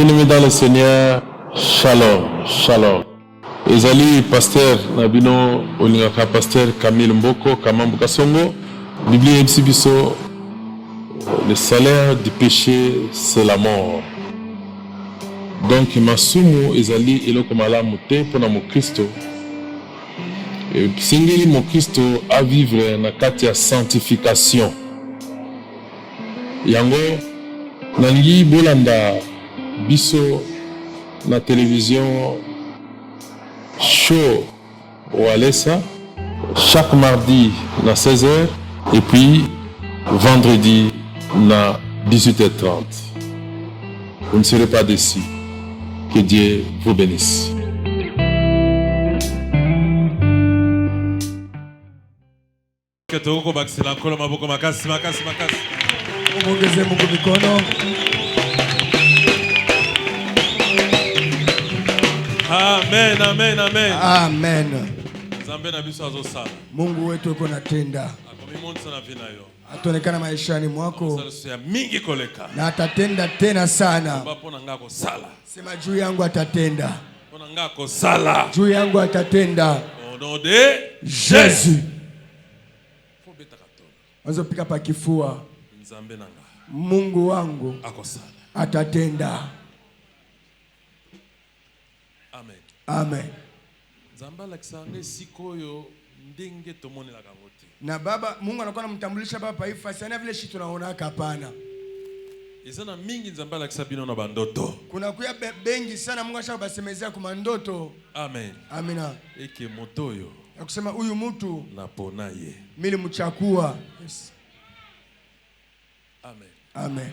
Bien-aimés dans le Seigneur, Shalom, Shalom. Ezali pasteur Nabino Olingaka pasteur Camille Mboko Kamambu Kasongo. Bible Ebiso, le salaire du péché c'est la mort. Donc masumu ezali eloko malamu te pona mo Kristo. Singeli mo Kristo à vivre na kati ya sanctification. Yango nalingi bolanda biso na télévision show au Alessa chaque mardi na 16h et puis vendredi na 18h30. Vous ne serez pas déçus. Que Dieu vous bénisse. Amen, amen, amen. Amen. Zambe na biso azosala. Mungu wetu yuko natenda. Akomimonsa na vina yo. Atonekana maishani mwako. Ya mingi koleka. Na atatenda tena sana. Bapo na ngako sala. Sema juu yangu atatenda. Pona ngako sala. Juu yangu atatenda. Au nom de Jésus. Wazo pika pa kifua. Nzambe nanga. Mungu wangu akosala. Atatenda. Amen. Amen. Nzamba la kisane sikoyo ndenge tomone la kamote. Na baba Mungu anakuwa anamtambulisha baba pa ifa sana vile shi tunaona hapana. Izana mingi nzamba la kisabino na bandoto. Kuna kuya bengi sana Mungu ashabasemezea kwa ndoto. Amen. Amina. Eke motoyo. Ya kusema huyu mtu napona ye. Mili mchakua. Yes. Amen. Amen.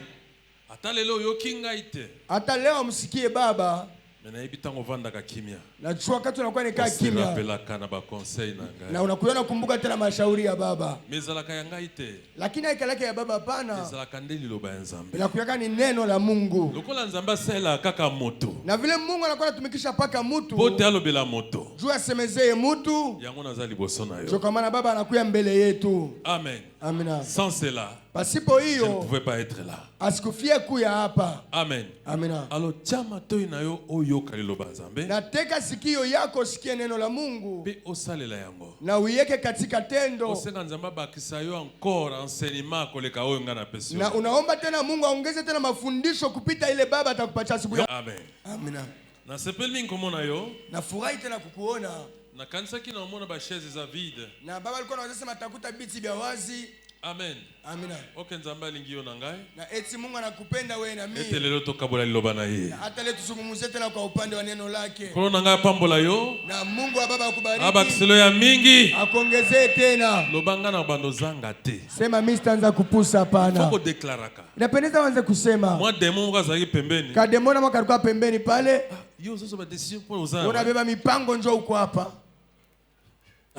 Hata lelo yokinga ite. Hata leo msikie baba. Mena ibitango vanda ka kimia. Na chua wakati unakuwa nikaa kimia. Rappela kana ba conseil na ngai. Na unakuona kumbuka tena mashauri ya baba. Mezala ka yanga ite. Lakini haikalake ya baba hapana. Mezala kandeli loba ya Nzambe. Bila kuyaka ni neno la Mungu. Lokola Nzamba sela kaka moto. Na vile Mungu anakuwa anatumikisha paka mtu. Pote alobela moto. Jua semezeye mtu. Yango nazali boso na yo. Jo kwa maana baba anakuya mbele yetu. Amen. Amina. Sans cela. Pasipo hiyo. Je ne pouvais pas être là. Asikufie kuya hapa. Amen. Amina. Alors chama toi na yo oyo kalilo Nzambe. Na teka sikio yako sikie neno la Mungu. Pe osalela yango. Na uiweke katika tendo. Osenga Nzamba bakisa yo encore enseignement koleka oyo ngana pesi. Na unaomba tena Mungu aongeze tena mafundisho kupita ile baba atakupatia asubuhi. Amen. Amina. Na sepeli nkomona yo. Na furahi tena kukuona. Na kanisa kina umona ba chaise za vide. Na baba alikuwa anasema atakuta biti vya wazi. Amen. Amina. Okay Nzamba alingi yo na ngai. Na eti Mungu anakupenda wewe na mimi. Ete lelo tokabola liloba na ye. Hata leo tuzungumzie tena kwa upande wa neno lake. Kono na ngai pambola yo. Na Mungu wa baba akubariki. Aba kiselo ya mingi. Akuongezee tena. Lobanga na bando zanga te. Sema mimi sitaanza kupusa hapana. Foko deklaraka. Inapendeza waanze kusema. Mwa demo mkaza pembeni. Ka demo na mwaka pembeni pale. Yo zozo ba decision pour uzana. Unabeba mipango njoo uko hapa.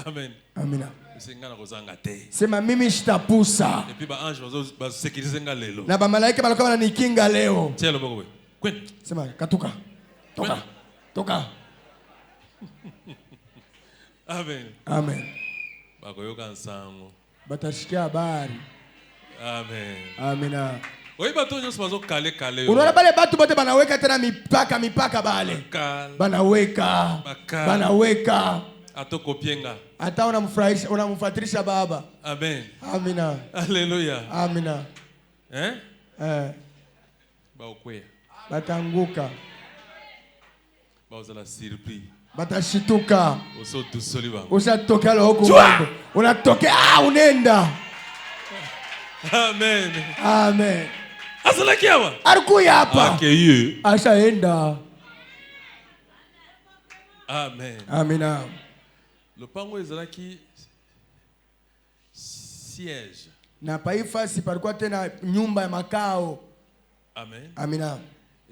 Amen. Amina. Usengana kozanga te. Sema mimi sitapusa. Et puis ba ange ba sécuriser nga lelo. Na ba malaika balikuwa wananikinga leo. Tiens le boko. Kwenda. Sema katuka. Toka. Toka. Amen. Amen. Bakoyoka nsango. Batashikia habari. Amen. Amina. Oyi bato nyonso bazo kale kale. Unaona bale batu bote banaweka tena mipaka bale. Banaweka. Banaweka. Atoko pienga. Hata unamfuatilisha baba. Amen. Amina. Hallelujah. Amina. Baokwe. Batanguka. Baozala surpris. Batashituka. Oso tusoli ba. Usatokea huko. Unatokea unenda. Amen. Amen. Asala kiawa. Alikuya hapa. Akeye. Ashaenda. Amen. Amina. Le pango ezalaki siège. Na paifasi palikuwa tena nyumba ya makao. Amen. Amina.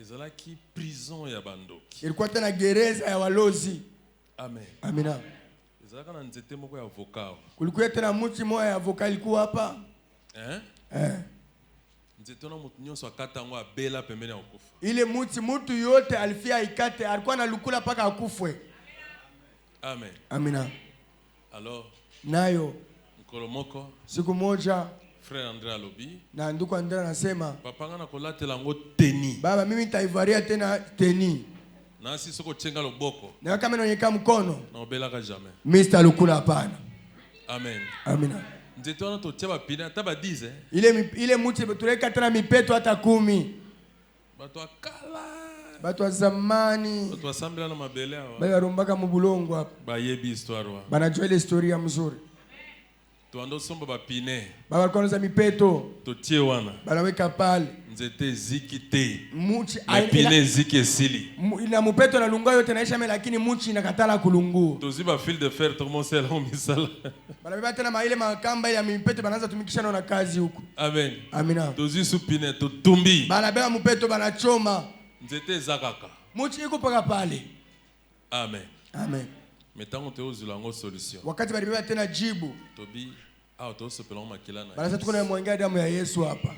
Ezalaki prison ya bandoki. Ilikuwa tena gereza ya walozi. Amen. Amina. Ezalaka na nzete moko ya avocat. Kulikuwa tena mti moja ya avocat ilikuwa hapa. Nzete na mutu nyonso akata ngo abela pembeni ya kufa. Ile mtu yote alifia ikate, alikuwa analukula paka akufwe. Amen. Amina. Alors, nayo mkolomoko siku moja frère André alobi. Na ndugu Andrea anasema, Papa ngana kolatela ngo teni. baba mimi nitaivaria tena teni. Na si soko chenga loboko. Na kama naonyeka mkono, Na obelaka jamais. Mr. Lukula hapana. Amen. Amina. Nzeto wana to cheba pina taba 10 Ile muti tuleka tena mipeto hata 10. Bato akala. Batu wa zamani. Bato asambela na mabele hawa. Bale barumbaka mubulongo hapa. Bayebi histoire wa. Banajua ile historia mzuri. Tuando somba ba pine. Baba alikuwa anauza mipeto. To tie wana. Banaweka pale. Nzete ziki te. Muchi na pine ziki esili. Na mupeto na lunga yote naisha lakini muchi inakatala kulungu. Toziba fil de fer commencer la misala. Banabeba tena ile makamba ya mipeto banaanza tumikisha na kazi huko. Amen. Amina. Tozi supine to tumbi. Banabeba mupeto banachoma. Nzete zakaka. Muchi iko paka pale. Amen. Amen. Metango te ozulango solution. Wakati balibeba tena jibu. Tobi to sopela makila na. Banaanza tuko na mwanga damu ya Yesu hapa.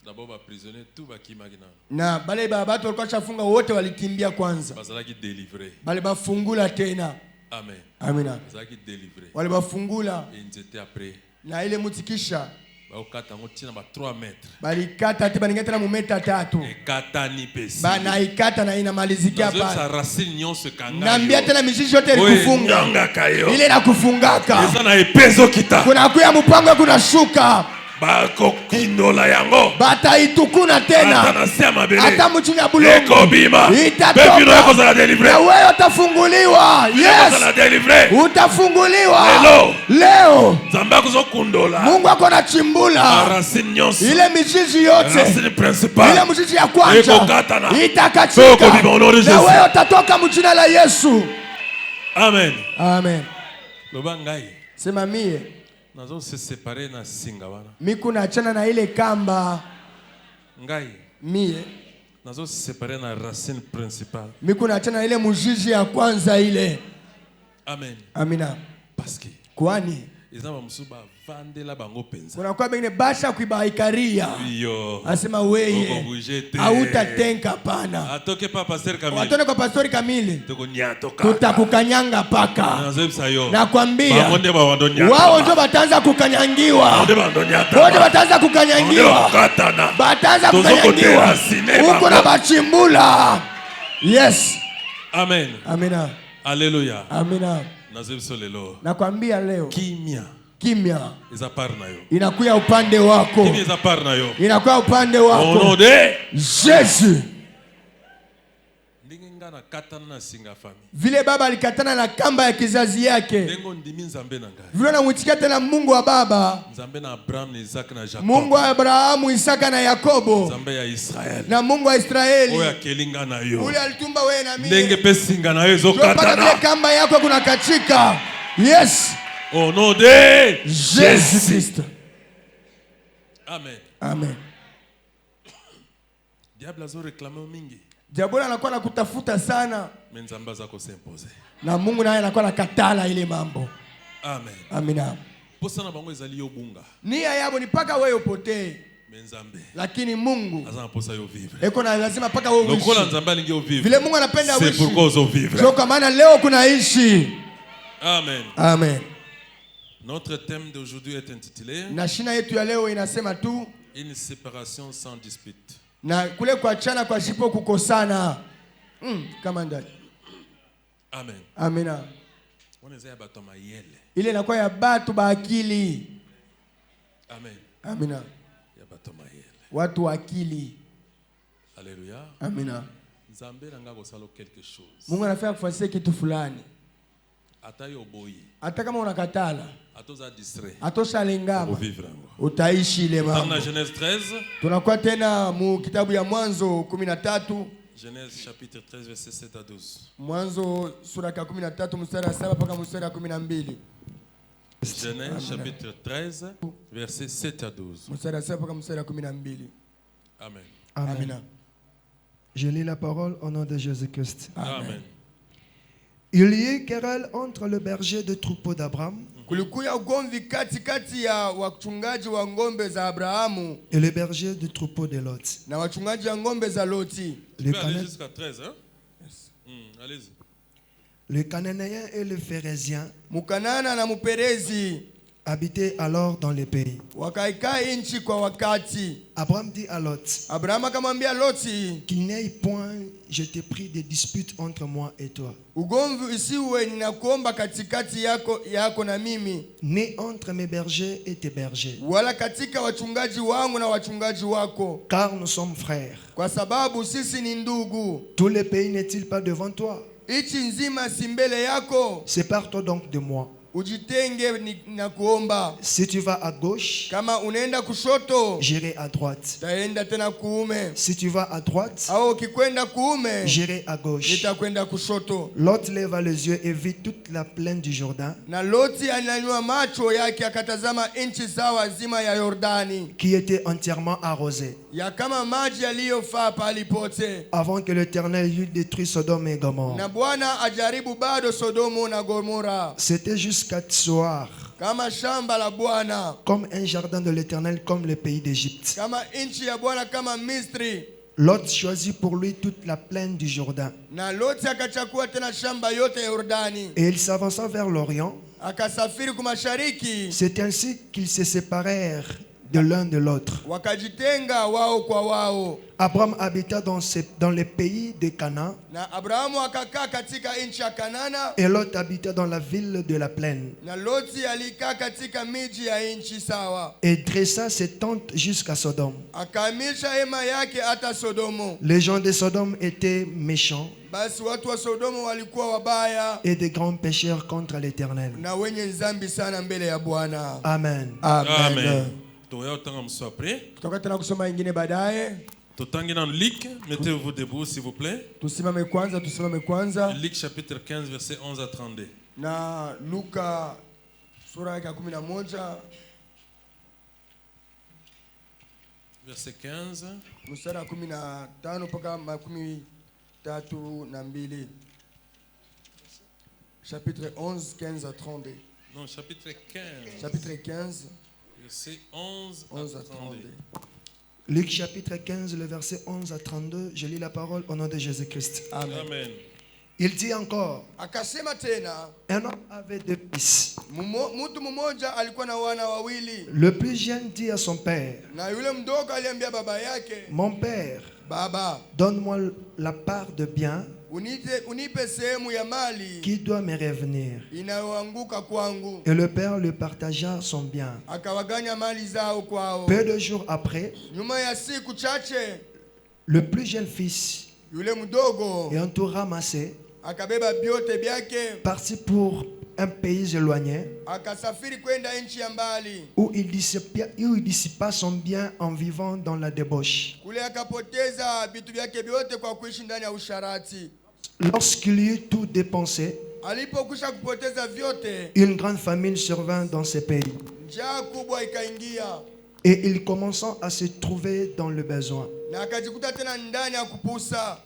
D'abord ba prisonnier tout ba kimagina. Na bale batu walikuwa chafunga wote walikimbia kwanza. Bazalaki délivrer. Bale bafungula tena. Amen. Amina. Bazalaki délivrer. Wale bafungula. Et nzete après. Na ile mutikisha. Baokata ngo tina ba 3 mètres. Balikata ati baningeta na mumeta 3. Ekata ni pesi. Bana ikata na inamalizikia pale. Sa racine nyonso kanga. Naambia tena mizizi yote ilikufunga. Ile na kufungaka. Eza na epezo kita. Kuna kuya mpango kuna shuka. Bako kindola yango. Bata itukuna tena. Hata mchini ya bulongo. Ekobima. Itatoka. Befiro yako za délivrer. Na wewe utafunguliwa. Yes. Utafunguliwa. Leo. Zamba kuzo kundola. Mungu ako na chimbula. Racine nyonso. Ile mizizi yote. Racine principale. Ile mizizi ya kwanza. Itakatika. Na wewe utatoka mjina la Yesu. Amen. Amen. Loba ngai. Sema mie. Nazo se séparer na singa wana. Miku naachana na ile kamba. Ngai. Mie. Nazo se séparer na racine principale. Miku naachana na ile mzizi ya kwanza ile. Amen. Amina. Parce que kwani izaba musuba vandela bango penza. Kuna kwa bengine basha kuibaikaria. Iyo. Asema weye. Hautatenka pana. Atoke pa pasteur Kamili. Watone kwa pastori Kamili. Tukonyatoka. Tutakukanyanga paka. Nazebisa yo. Nakwambia. Bangonde ba wandonyata. Wao ndio bataanza kukanyangiwa. Bangonde ba wandonyata. Wao ndio bataanza kukanyangiwa. Bataanza kukanyangiwa. Huko na bachimbula. Yes. Amen. Amina. Alléluia. Amina. Nazebisa lelo. Nakwambia leo. Kimya. Iza parna yo. Inakuya upande wako. Kimya iza parna yo. Inakuya upande wako. Au nom de Jésus. Ndingengana katana na singa fami. Vile baba alikatana na kamba ya kizazi yake. Ndengo ndimi nzambe na ngai. Vile anamwitikia tena Mungu wa baba. Nzambe na Abraham, Isaac na Jacob. Mungu wa Abrahamu, Isaka na Yakobo. Nzambe ya Israel. Na Mungu wa Israeli. Oya kelinga na yo. Ule alitumba wewe na mimi. Ndenge pesinga na yo zo katana. Vile kamba yako kuna katika. Yes. Au nom de Jésus Christ. Amen. Amen. Diable azo réclamer mingi. Diabolo anakuwa nakutafuta sana. Menzamba zako s'imposer. Na Mungu naye anakuwa nakatala ile mambo. Amen. Amina. Posa na bango ezali yo bunga. Nia yabo ni paka wewe upotee. Menzambe. Lakini Mungu azana posa yo vivre. Eko na lazima paka wewe uishi. Lokola nzambe alingi yo vivre. Vile Mungu anapenda uishi. C'est pourquoi ozo vivre. Ndio kwa maana leo kunaishi. Amen. Amen. Notre thème d'aujourd'hui est intitulé na shina yetu ya leo inasema tu une séparation sans dispute. Na kule kuachana kwa shipo kukosana. Kama ndani. Amen. Amina. Wanazaya bato mayele. Ile inakuwa ya batu ba akili. Amen. Amina. Ya bato mayele. Watu wa akili. Alléluia. Amina. Nzambe nanga kosalo quelque chose. Mungu anafanya kufanyia kitu fulani. Atayo boyi. Hata kama unakatala. Atoza distrait. Atosha lingama. Vivre. Utaishi ile mambo. Dans Genèse 13. Tunakuwa tena mu kitabu ya Mwanzo 13. Genèse chapitre 13 verset 7 à 12. Mwanzo sura ya 13 mstari wa 7 mpaka mstari wa 12. Genèse chapitre 13 verset 7 à 12. Mstari wa 7 mpaka mstari wa 12. Amen. Amen. Je lis la parole au nom de Jésus-Christ. Amen. Il y eut querelle entre le berger de troupeau d'Abraham kulikuya ugomvi katikati ya wachungaji wa ngombe za Abrahamu et le berger du troupeau de Lot. Na wachungaji wa ngombe za Loti. Allez jusqu'à 13 hein? Yes. Allez-y. Le Cananéen et le Phérézien. Mukanana na Muperezi. habitaient alors dans les pays. wakaikaa nchi kwa wakati. Abraham dit à Lot Abrahamu akamwambia Loti, qu'il n'y ait point, je t'ai pris des disputes entre moi et toi, ugomvi usiwe ninakuomba katikati yako na mimi, ni entre mes bergers et tes bergers, wala katika wachungaji wangu na wachungaji wako, car nous sommes frères. kwa sababu sisi ni ndugu. Tout le pays n'est-il pas devant toi? Nchi nzima si mbele yako? Sépare-toi donc de moi. Ujitenge na kuomba. Si tu vas à gauche, Kama unaenda kushoto, j'irai à droite. taenda tena kuume. Si tu vas à droite, Au ukikwenda kuume, j'irai à gauche. nitakwenda kushoto. Lot leva les yeux et vit toute la plaine du Jourdain, Na Loti alinyanyua macho yake akatazama nchi sawa zima ya Yordani, qui était entièrement arrosée, ya kama maji yaliyofaa pali pote. avant que l'Éternel eût détruit Sodome et Gomorrhe. Na Bwana ajaribu bado Sodomu na Gomora, C'était jusqu'à Tsoar, kama shamba la Bwana, comme un jardin de l'Éternel, comme le pays d'Égypte. kama nchi ya Bwana, kama Misri. Lot choisit pour lui toute la plaine du Jourdain. Na Loti akachukua tena shamba yote ya Yordani, Et il s'avança vers l'Orient. akasafiri kumashariki, C'est ainsi qu'ils se séparèrent de l'un de l'autre. wakajitenga wao kwa wao. Abraham habita dans les pays de Canaan, Na Abrahamu akakaa katika nchi ya Kanana, et Lot habita dans la ville de la plaine, na Loti alikaa katika miji ya nchi sawa, et dressa ses tentes jusqu'à Sodome. akahamisha hema yake hata Sodomo. Les gens de Sodome étaient méchants Basi watu wa Sodomo walikuwa wabaya et de grands pécheurs contre l'Éternel. na wenye dhambi sana mbele ya Bwana. Amen. Amen. Toya otanga muso après. Kutoka tena kusoma ingine baadaye. Totangi dans Luc, mettez-vous debout s'il vous plaît. Tusimame kwanza. Luc chapitre 15 verset 11 à 32. Na Luka sura yake ya 11 Verset 15. mstari wa 15 mpaka 32. Chapitre 11, 15 à 32. Non, chapitre 15. Chapitre 15, Verset 11 à 11 à 32. 32. Luc chapitre 15, le verset 11 à 32. Je lis la parole au nom de Jésus-Christ. Amen. Amen. Il dit encore, Akasema tena, un homme avait deux fils. mtu mmoja alikuwa na wana wawili, Le plus jeune dit à son père, na yule mdogo aliambia baba yake, mon père, baba, donne-moi la part de bien unipe sehemu ya mali qui doit me revenir. inayoanguka kwangu. Et le père lui partagea son bien. Akawaganya mali zao kwao. Peu de jours après, Nyuma ya siku chache, le plus jeune fils, yule mdogo ayant tout ramassé, akabeba vyote vyake, partit pour un pays éloigné akasafiri kwenda nchi ya mbali, où il dissipa son bien en vivant dans la débauche. kule akapoteza vitu vyake vyote kwa kuishi ndani ya usharati. Lorsqu'il eut tout dépensé, Alipokwisha kupoteza vyote, une grande famine survint dans ces pays, njaa kubwa ikaingia, et il commença à se trouver dans le besoin. na akajikuta tena ndani ya kupusa,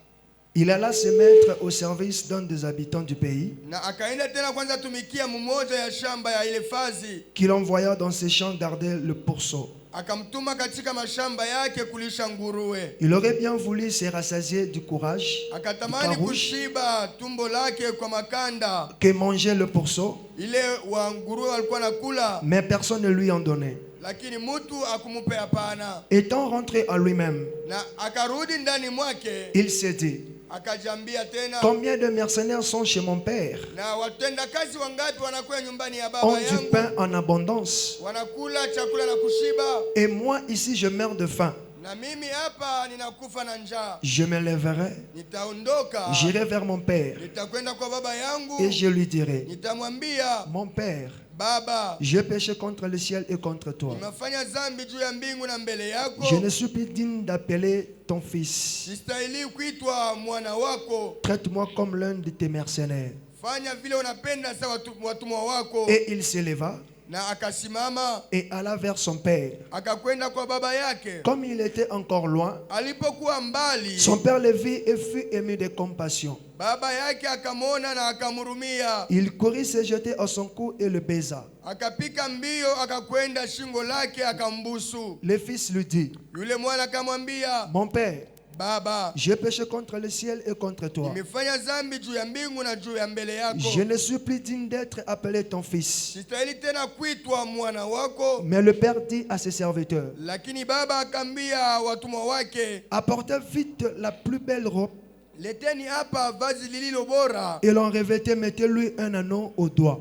Il alla se mettre au service d'un des habitants du pays, na akaenda tena kwanza tumikia mmoja ya shamba ya ile fazi, qu'il envoya dans ses champs garder le pourceau. akamtuma katika mashamba yake kulisha nguruwe. Il aurait bien voulu se rassasier du courage, du Akatamani carouge kushiba tumbo lake kwa makanda que mangeait le pourceau, ile wa nguruwe walikuwa nakula, mais personne ne lui en donnait. lakini mtu akumupe hapana. Étant rentré à lui-même, Na akarudi ndani mwake, il s'est dit, akajambia tena, combien de mercenaires sont chez mon père, na watenda kazi wangapi wanakuwa nyumbani ya ont baba du yangu, pain en abondance, wanakula chakula na kushiba, et moi ici je meurs de faim. na mimi hapa ninakufa na njaa. Je me lèverai, Nitaondoka, j'irai vers mon père, nitakwenda kwa baba yangu, et je lui dirai, nitamwambia, mon père, baba, j'ai péché contre le ciel et contre toi. nimefanya dhambi juu ya mbingu na mbele yako, Je ne suis plus digne d'appeler ton fils. sistahili kuitwa mwana wako. Traite-moi comme l'un de tes mercenaires. Fanya vile unapenda sawa watumwa wako. Et il se leva Na akasimama, et alla vers son père. akakwenda kwa baba yake. Comme il était encore loin, Alipokuwa mbali, son père le vit et fut ému de compassion. baba yake akamwona na akamhurumia, Il courut se jeter à son cou et le baisa. akapika mbio, akakwenda shingo lake akambusu. Le fils lui dit, Yule mwana akamwambia, mon père, Baba, j'ai péché contre le ciel et contre toi. nimefanya dhambi juu ya mbingu na juu ya mbele yako. Je ne suis plus digne d'être appelé ton fils. Sistahili tena kuitwa mwana wako. Mais le père dit à ses serviteurs, Lakini baba akambia watumwa wake, apportez vite la plus belle robe leteni hapa vazi lililo bora, et l'on revêtait, mettez-lui un anneau au doigt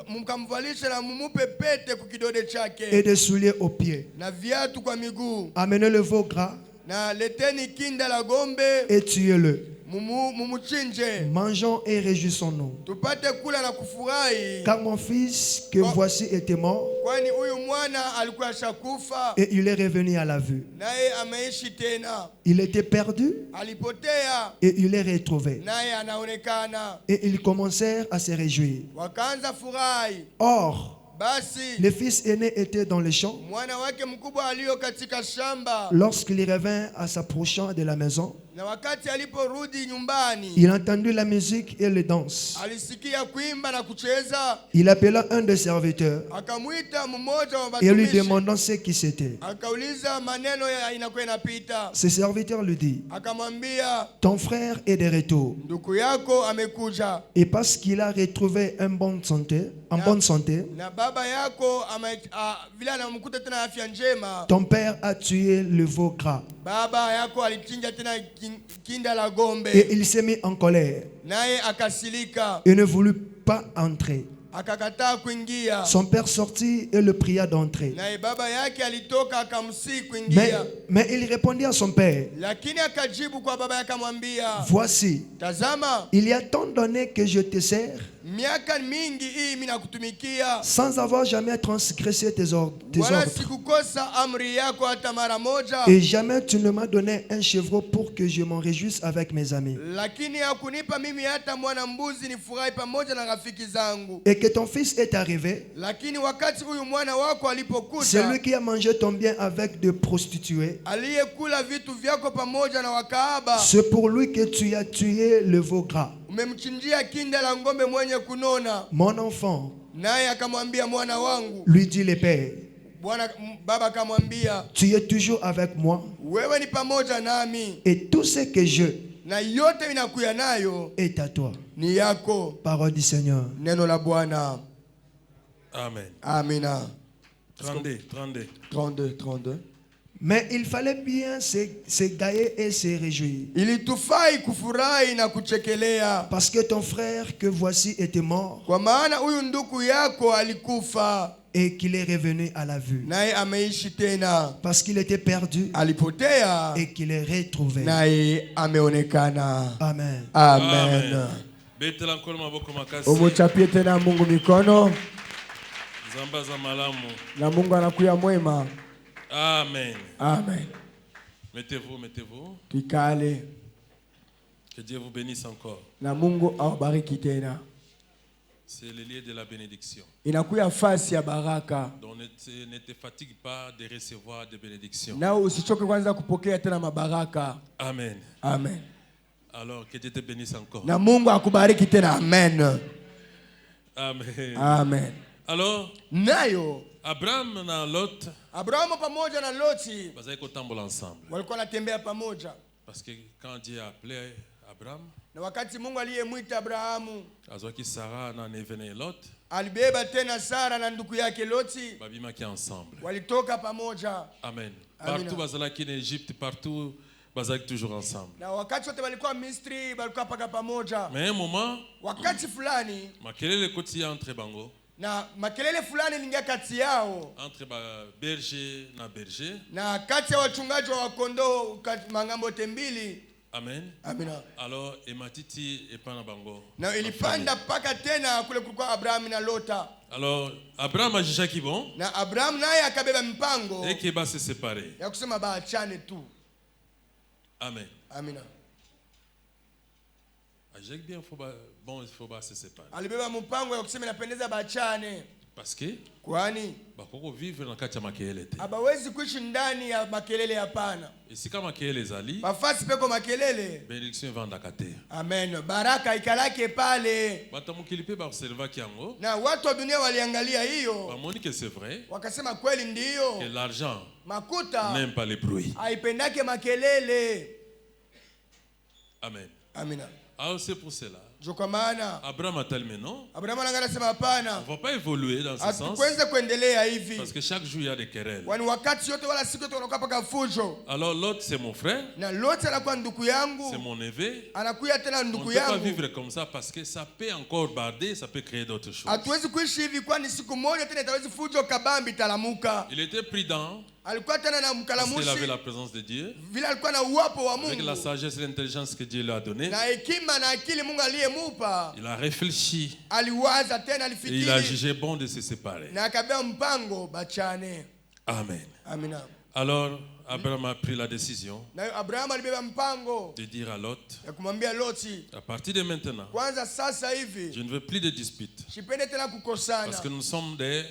mkamvalishe na mumupe pete kukidole et chake des souliers aux pieds. na viatu kwa miguu, Amenez le veau gras na leteni kinda la gombe et tuez-le. mumuchinje, Mangeons et réjouissons-nous. tupate kula na kufurahi, Car mon fils que voici était mort kwani huyu mwana alikuwa ashakufa et il est revenu à la vue. naye ameishi tena, Il était perdu alipotea et il est retrouvé. naye anaonekana. Et ils commencèrent à se réjouir. Wakaanza furahi. Or, Basi le fils aîné était dans les champs. mwana wake mkubwa alio katika shamba, Lorsqu'il revint à s'approchant de la maison, na wakati aliporudi nyumbani il entendit la musique et les danses. alisikia kuimba na kucheza. Il appela un des serviteurs Akamwita mmoja wa et lui watumishi, demandant ce qui c'était. akauliza maneno ya inakuwa inapita. Ce serviteur lui dit, Akamwambia, ton frère est de retour. ndugu yako amekuja, Et parce qu'il a retrouvé en bonne santé, na baba yako vile anamkuta tena afya njema. ton père a tué le veau gras. Baba yako alichinja tena kinda la gombe, Et il s'est mis en colère naye akasilika, et ne voulut pas entrer. akakataa kuingia. Son père sortit et le pria d'entrer. Naye baba yake alitoka akamsihi kuingia, Mais il répondit à son père, lakini akajibu kwa baba yake akamwambia, voici, tazama, il y a tant d'années que je te sers miaka mingi hii mimi nakutumikia, sans avoir jamais transgressé tes wala ordres. sikukosa amri yako hata mara moja, Et jamais tu ne m'as donné un chevreau pour que je m'en réjouisse avec mes amis. lakini hakunipa mimi hata mwana mbuzi nifurahi pamoja na rafiki zangu. Et que ton fils est arrivé, Lakini wakati huyu mwana wako c'est alipokuja, lui qui a mangé ton bien avec des prostituées. aliyekula vitu vyako pamoja na wakaaba, C'est pour lui que tu as tué le veau gras. umemchinjia kinda la ngombe mwenye kunona. Mon enfant, Naye akamwambia, mwana wangu. lui dit le père, Baba akamwambia, tu es toujours avec moi wewe ni pamoja nami, et tout ce que je na yote ninakuya nayo est à toi. ni yako. Parole du Seigneur. Neno la Bwana. Amen. Amina. 32. Mais il fallait bien s'égayer et se réjouir. Ilitufai kufurahi na kuchekelea, Parce que ton frère que voici était mort kwa maana huyu ndugu yako alikufa et qu'il est revenu à la vue. naye ameishi tena, Parce qu'il était perdu alipotea et qu'il est retrouvé. naye ameonekana. Amen. Amen. Betela nkolo maboko makasi. Umuchapie tena Mungu mikono, Zambaza malamu. na Mungu anakuya mwema. Amen. Amen. Mettez-vous. Tukale, Que Dieu vous bénisse encore. na Mungu awabariki tena. C'est le lieu de la bénédiction. Inakuya fasi ya baraka, Donc ne te fatigue pas de recevoir des bénédictions. na usichoke kwanza kupokea tena mabaraka. Amen. Amen. Alors que Dieu te bénisse encore. Na Mungu akubariki tena. Amen. Amen. Amen. Alors, Nayo Abraham na Lot, Abrahamu pamoja na Loti bazali kotambola ensemble. walikuwa wanatembea pamoja, Parce que quand Dieu a appelé Abraham, na wakati Mungu aliyemwita Abrahamu azwaki Sarah na nevene Lot, alibeba tena Sara na ndugu yake Loti, babimaki ensemble. walitoka pamoja. Amen. Amina. Partout bazalaki en Égypte, partout bazalaki toujours ensemble. Na wakati wote walikuwa Misri, walikuwa paka pamoja. Mais à un moment, Wakati fulani makelele koti entre bango, na makelele fulani lingia kati yao, entre ba berger na berger. na kati ya wachungaji wa kondoo mangambo mbili. Amen. Amina. Alors ematiti epana bango. Na ilipanda paka tena kule kulikuwa Abrahamu na Lota. Alors Abraham ajishaki bon, Na Abrahamu naye akabeba mpango et que ba se séparer. ya kusema baachane tu. Amen. Amina. Ajek bien il faut ba se séparer. Alibeba mpango ya kusema inapendeza baachane. Parce que Kwani bakoko vivre na kati ya makelele te. abawezi kuishi ndani ya makelele, hapana. Esika makelele ezali, Bafasi peko makelele. bénédiction evandaka te. Amen. Baraka ikalake pale. Bato mokili pe baobservaki yango, Na watu wa dunia waliangalia hiyo, bamoni que c'est vrai wakasema kweli que ndiyo. l'argent Makuta n'aime pas les bruits. haipendake makelele. Amen. Amina. Alors c'est pour cela. Jo kwa maana Abraham a tellement non. Abraham anasema hapana. On ne va pas évoluer dans ce sens. Hatuweze kuendelea hivi. Parce que chaque jour il y a des querelles. Kwani wakati yote wala siku yote unakuwa paka fujo. Alors l'autre c'est mon frère. Na lote anakuwa ndugu yangu. C'est mon neveu. Anakuya tena On ne ndugu peut pas yangu. vivre comme ça parce que ça peut encore barder, ça peut créer d'autres choses. Hatuwezi kuishi hivi kwani siku moja tena itawezi fujo kabambi talamuka. Il était prudent. Alikuwa tena na Parce mkalamushi. qu'il avait la présence de Dieu. Vile alikuwa na uwapo wa Avec la Mungu. sagesse et l'intelligence que Dieu lui a donnée. Na hekima na akili Mungu aliyemupa. Il a réfléchi. Aliwaza tena Et il a alifikiri. jugé bon de se séparer. Na akabeba mpango bachane. Amen. Amina. Alors, Abraham a pris la décision Na Abraham alibeba mpango de dire à Lot, ya kumwambia Loti, à partir de maintenant, kwanza sasa hivi je ne veux plus de disputes. sipende tena kukosana. Parce que nous sommes des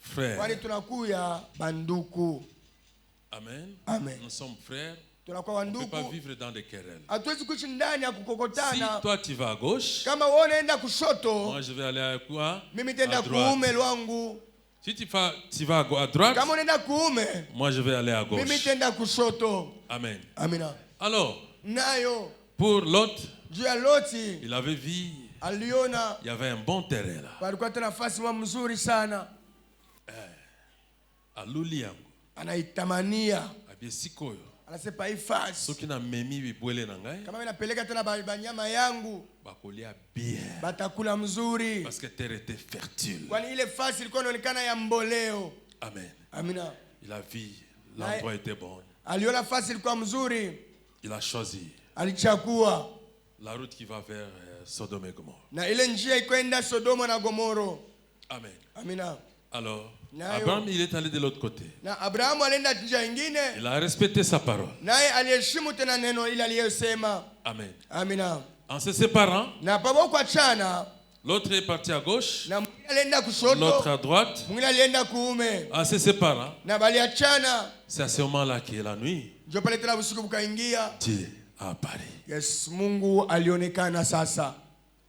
frères. Kwani tunakuya banduku. Amen. Amen. Nous sommes frères. Tunakuwa On ne peut pas wanduku. vivre dans des querelles. Hatuwezi kuishi ndani ya Si kukokotana. toi tu vas à gauche, Kama wewe unaenda kushoto, moi je vais aller à quoi? mimi tenda À droite. kuume lwangu. Si tu vas à droite, Kama unaenda kuume, moi je vais aller à mimi gauche. tenda kushoto. Amen. Amina. Alors, Nayo pour Lot, juu ya Loti il avait vu, aliona il y avait un bon terrain là. palikuwa tena nafasi mzuri sana. À Luliam, Anaitamania. à Biesikoyo. Anasema hii fasi. Soki na memi bibwele na ngai, Kama napeleka tena banyama yangu, bakolia bien. batakula mzuri. Parce que terre était fertile. Kwani ile fasi ilikuwa inaonekana ya mboleo. Amen. Amina. Il a vu, l'endroit était bon. Aliona fasi ilikuwa mzuri. Il a choisi Alichagua. la route qui va vers Sodome et Gomorrhe. Na ile njia ikwenda Sodoma na Gomoro. Amen. Amina. Alors, Nayo. Abraham, il est allé de l'autre côté. Na Abrahamu alienda njia ingine. Il a respecté sa parole. Naye aliheshimu tena neno ile aliyosema. Amen. Amina. En se séparant, Na pamoja kuachana, l'autre est parti à gauche, na mwingine alienda l'autre kushoto, à droite. mwingine alienda kuume. En se séparant, Na baliachana. c'est à ce moment-là que la nuit, Ndio pale tena usiku bukaingia. Dieu a apparu. Yes, Mungu alionekana sasa.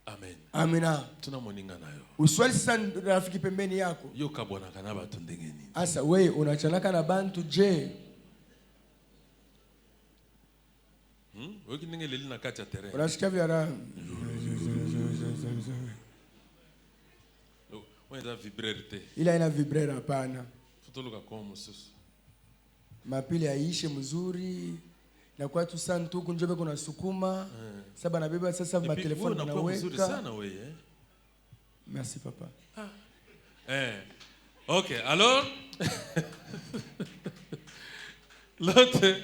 Amen. Amina. Tuna moninga nayo. Uswali sasa rafiki pembeni yako. Yo kabwana kana batu ndenge nini? Asa wewe unachanaka na bantu je? Wewe kinenge leli na kati ya terrain. Unasikia vya Wewe nda vibrerite. ila ina vibrera hapana. Futuluka kwa mususu. Mapili yaishe mzuri. Na kwa tu sana tu kunjobe kuna sukuma. Sasa nabeba sasa ma telefoni na kwa mzuri naweka. sana wewe. Merci papa. OK, alors l'autre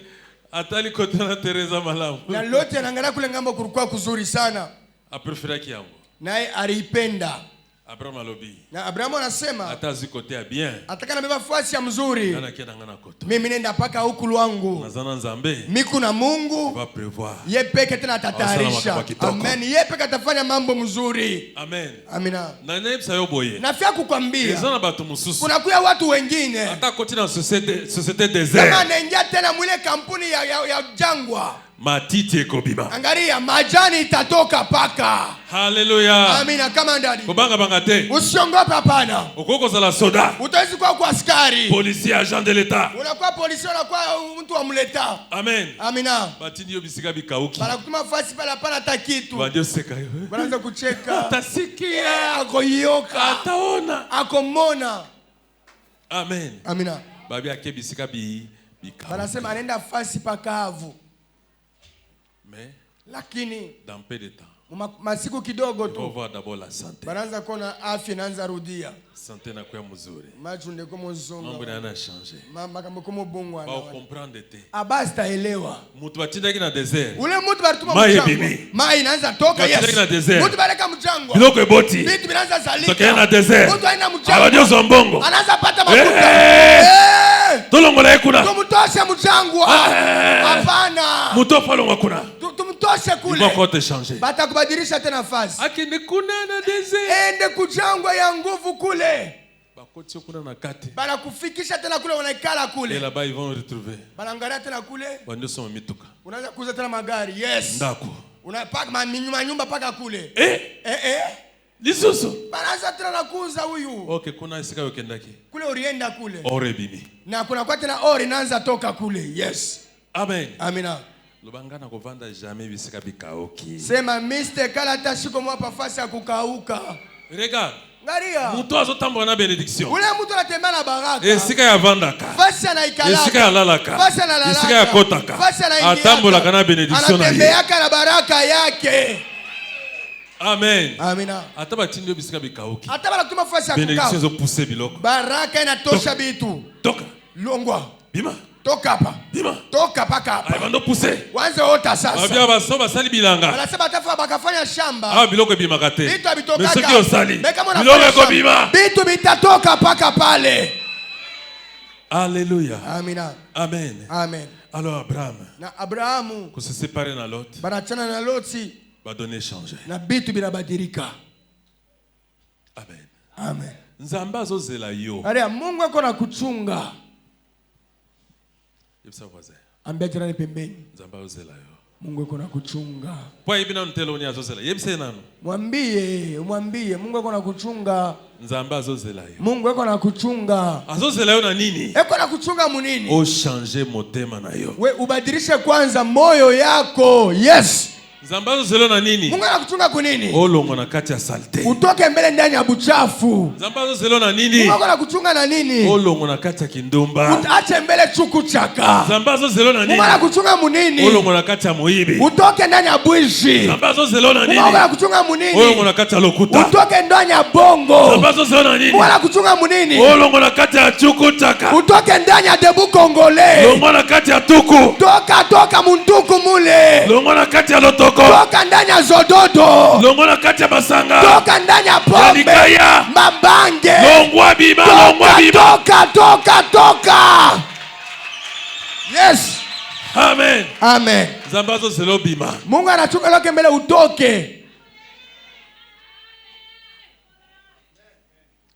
atali kotana Teresa malamu. Na lote anaangalia kule ngambo kulikuwa kuzuri sana. A préféré kiango. Naye aliipenda. Abraham alobi. Na Abrahamu anasema Atazi kote ya bien. ataka na beba fasi ya mzuri. Nana kienda ngana koto. Mimi nenda paka huku lwangu. Nazana nzambe. Miku na Mungu Va prévoir. ye peke tena atatayarisha. Amen. Ye peke atafanya mambo mzuri. Amen. Amina. Na nebisa yo boye. Nafia kukwambia. Ezana batu mususu. Kuna kuya watu wengine. Ata koti na société désert. Kama anaingia tena mwile kampuni ya jangwa. Matiti ekobima. Angalia majani itatoka paka. Hallelujah. Amina kama ndani. Kobanga banga te. Usiongope hapana. Okoko zala soda. Utawezi kwa askari. Policier agent de l'état. Unakuwa polisi unakuwa mtu wa mleta. Amen. Amina. Batini yo bisika bikauki. Bana kutuma fasi pala hapana hata kitu. Bandio seka yo. Wanaanza kucheka. Tasikia. Akoyoka. Ataona. Akomona. Amen. Amina. Babi ake bisika bikauki. Wanasema anaenda fasi pakavu. Mais Lakini dans peu de temps, masiku kidogo il faut tu voir d'abord la santé. banaanza kuona afya inaanza rudia. Santé na kwa mzuri. Macho ndiko mzungu. Mambo yana changer. Mama kama komo bongwa Ba na. comprendre te. Abasta elewa. Mutu batindaki na désert. Ule mtu balituma Mai mchango. bibi. Mai inaanza toka yes. Batindaki na désert. Mtu baleka mchango. Biloko eboti. Vitu vinaanza salika. Tokea na désert. Mtu aina mchango. Abadio zombongo. Anaanza pata mafuta. Tolongola ekuna. Tumtoshe mchango. Hapana. Muto falonga kuna. Tumtoshe Il kule. va encore te changer. Batakubadilisha tena nafasi. Akinde kuna na désert. Ende kujangwa ya nguvu kule. Bakoti kuna na kati. Bana kufikisha tena kule wanaikala Et kule. là-bas ils vont retrouver. Banaangalia tena kule. Bandio soma mituka. Unaanza kuuza tena magari. Yes. Ndako. Unapaka manyumba paka kule. Eh. Lisusu. Banaanza tena na kuuza huyu. Okay, kuna isika yokendaki. Kule urienda kule. Ore bibi. Na kuna kwa tena ori inaanza toka kule. Yes. Amen. Amina. Lobangana kovanda jamais bisika bikaoki. Sema Mr. Kalata shiko mwa pafasi ya kukauka. Regarde. Ngaria. Muto azotambola na bénédiction. Ule mtu anatembea na baraka. Esika ya vandaka. Fasi anaikalaka. Esika ya lalaka. Fasi analalaka. Esika ya kotaka. Fasi anaingia. Atambola kana bénédiction na ye. Anatembeaka na baraka yake. Amen. Amina. Ataba tindio bisika bikaoki. Ataba nakutuma fasi ya Bénédiction kukauka. zo pousser biloko. Baraka inatosha bitu. Toka. Longwa. Bima. Toka hapa. Bima. Toka paka hapa. Ay bando pousser. Wanze ota sasa. Abia baso basali bilanga. Wanasema tafa bakafanya shamba. Ah biloko bima kate. Bitu abitoka. Mais ceux qui osali. Biloko ko bima. Bitu bitatoka paka pale. Alléluia. Amina. Amen. Amen. Alors Abraham, Na Abrahamu qu'on se sépare na Lot, banachana na Loti va donner changer. na bitu binabadilika. Amen. Amen. Nzamba azozela yo. Haleluya, Mungu ako na kuchunga. Yebisa voisin. Ambia jirani pembeni. Nzamba azozela yo. Mungu ako na kuchunga. Kwa ibina ntelo ni azozela. Yebisa nanu. Mwambie Mungu ako na kuchunga. Nzamba azozela yo. Mungu ako na kuchunga. Azozela yo na nini? Eko na kuchunga munini? O changer motema na yo. We ubadilishe kwanza moyo yako. Yes. Nzamba azozela na nini? Mungu anakuchunga kunini? O longo na kati ya salte. Utoke mbele ndani ya buchafu. Nzamba azozela na nini? Mungu anakuchunga na nini? O longo na kati ya kindumba. Utaache mbele chuku chaka. Nzamba azozela na nini? Mungu anakuchunga munini? O longo na kati ya moibi. Utoke ndani ya bwishi. Nzamba azozela na nini? Mungu anakuchunga munini? O longo na kati ya lokuta. Utoke ndani ya bongo. Nzamba azozela na nini? Mungu anakuchunga munini? O longo na kati ya chuku chaka. Utoke ndani ya debu kongole. Longo na kati ya tuku. Toka munduku mule. Longo na kati ya lotoko. Toka ndani ya zododo. Longo na kati ya basanga. Toka ndani ya pombe. Yalikaya. Mabange. Longwa bima, longwa bima. Toka. Yes. Amen. Amen. Zambazo zelo bima. Mungu anachunga loke mbele utoke.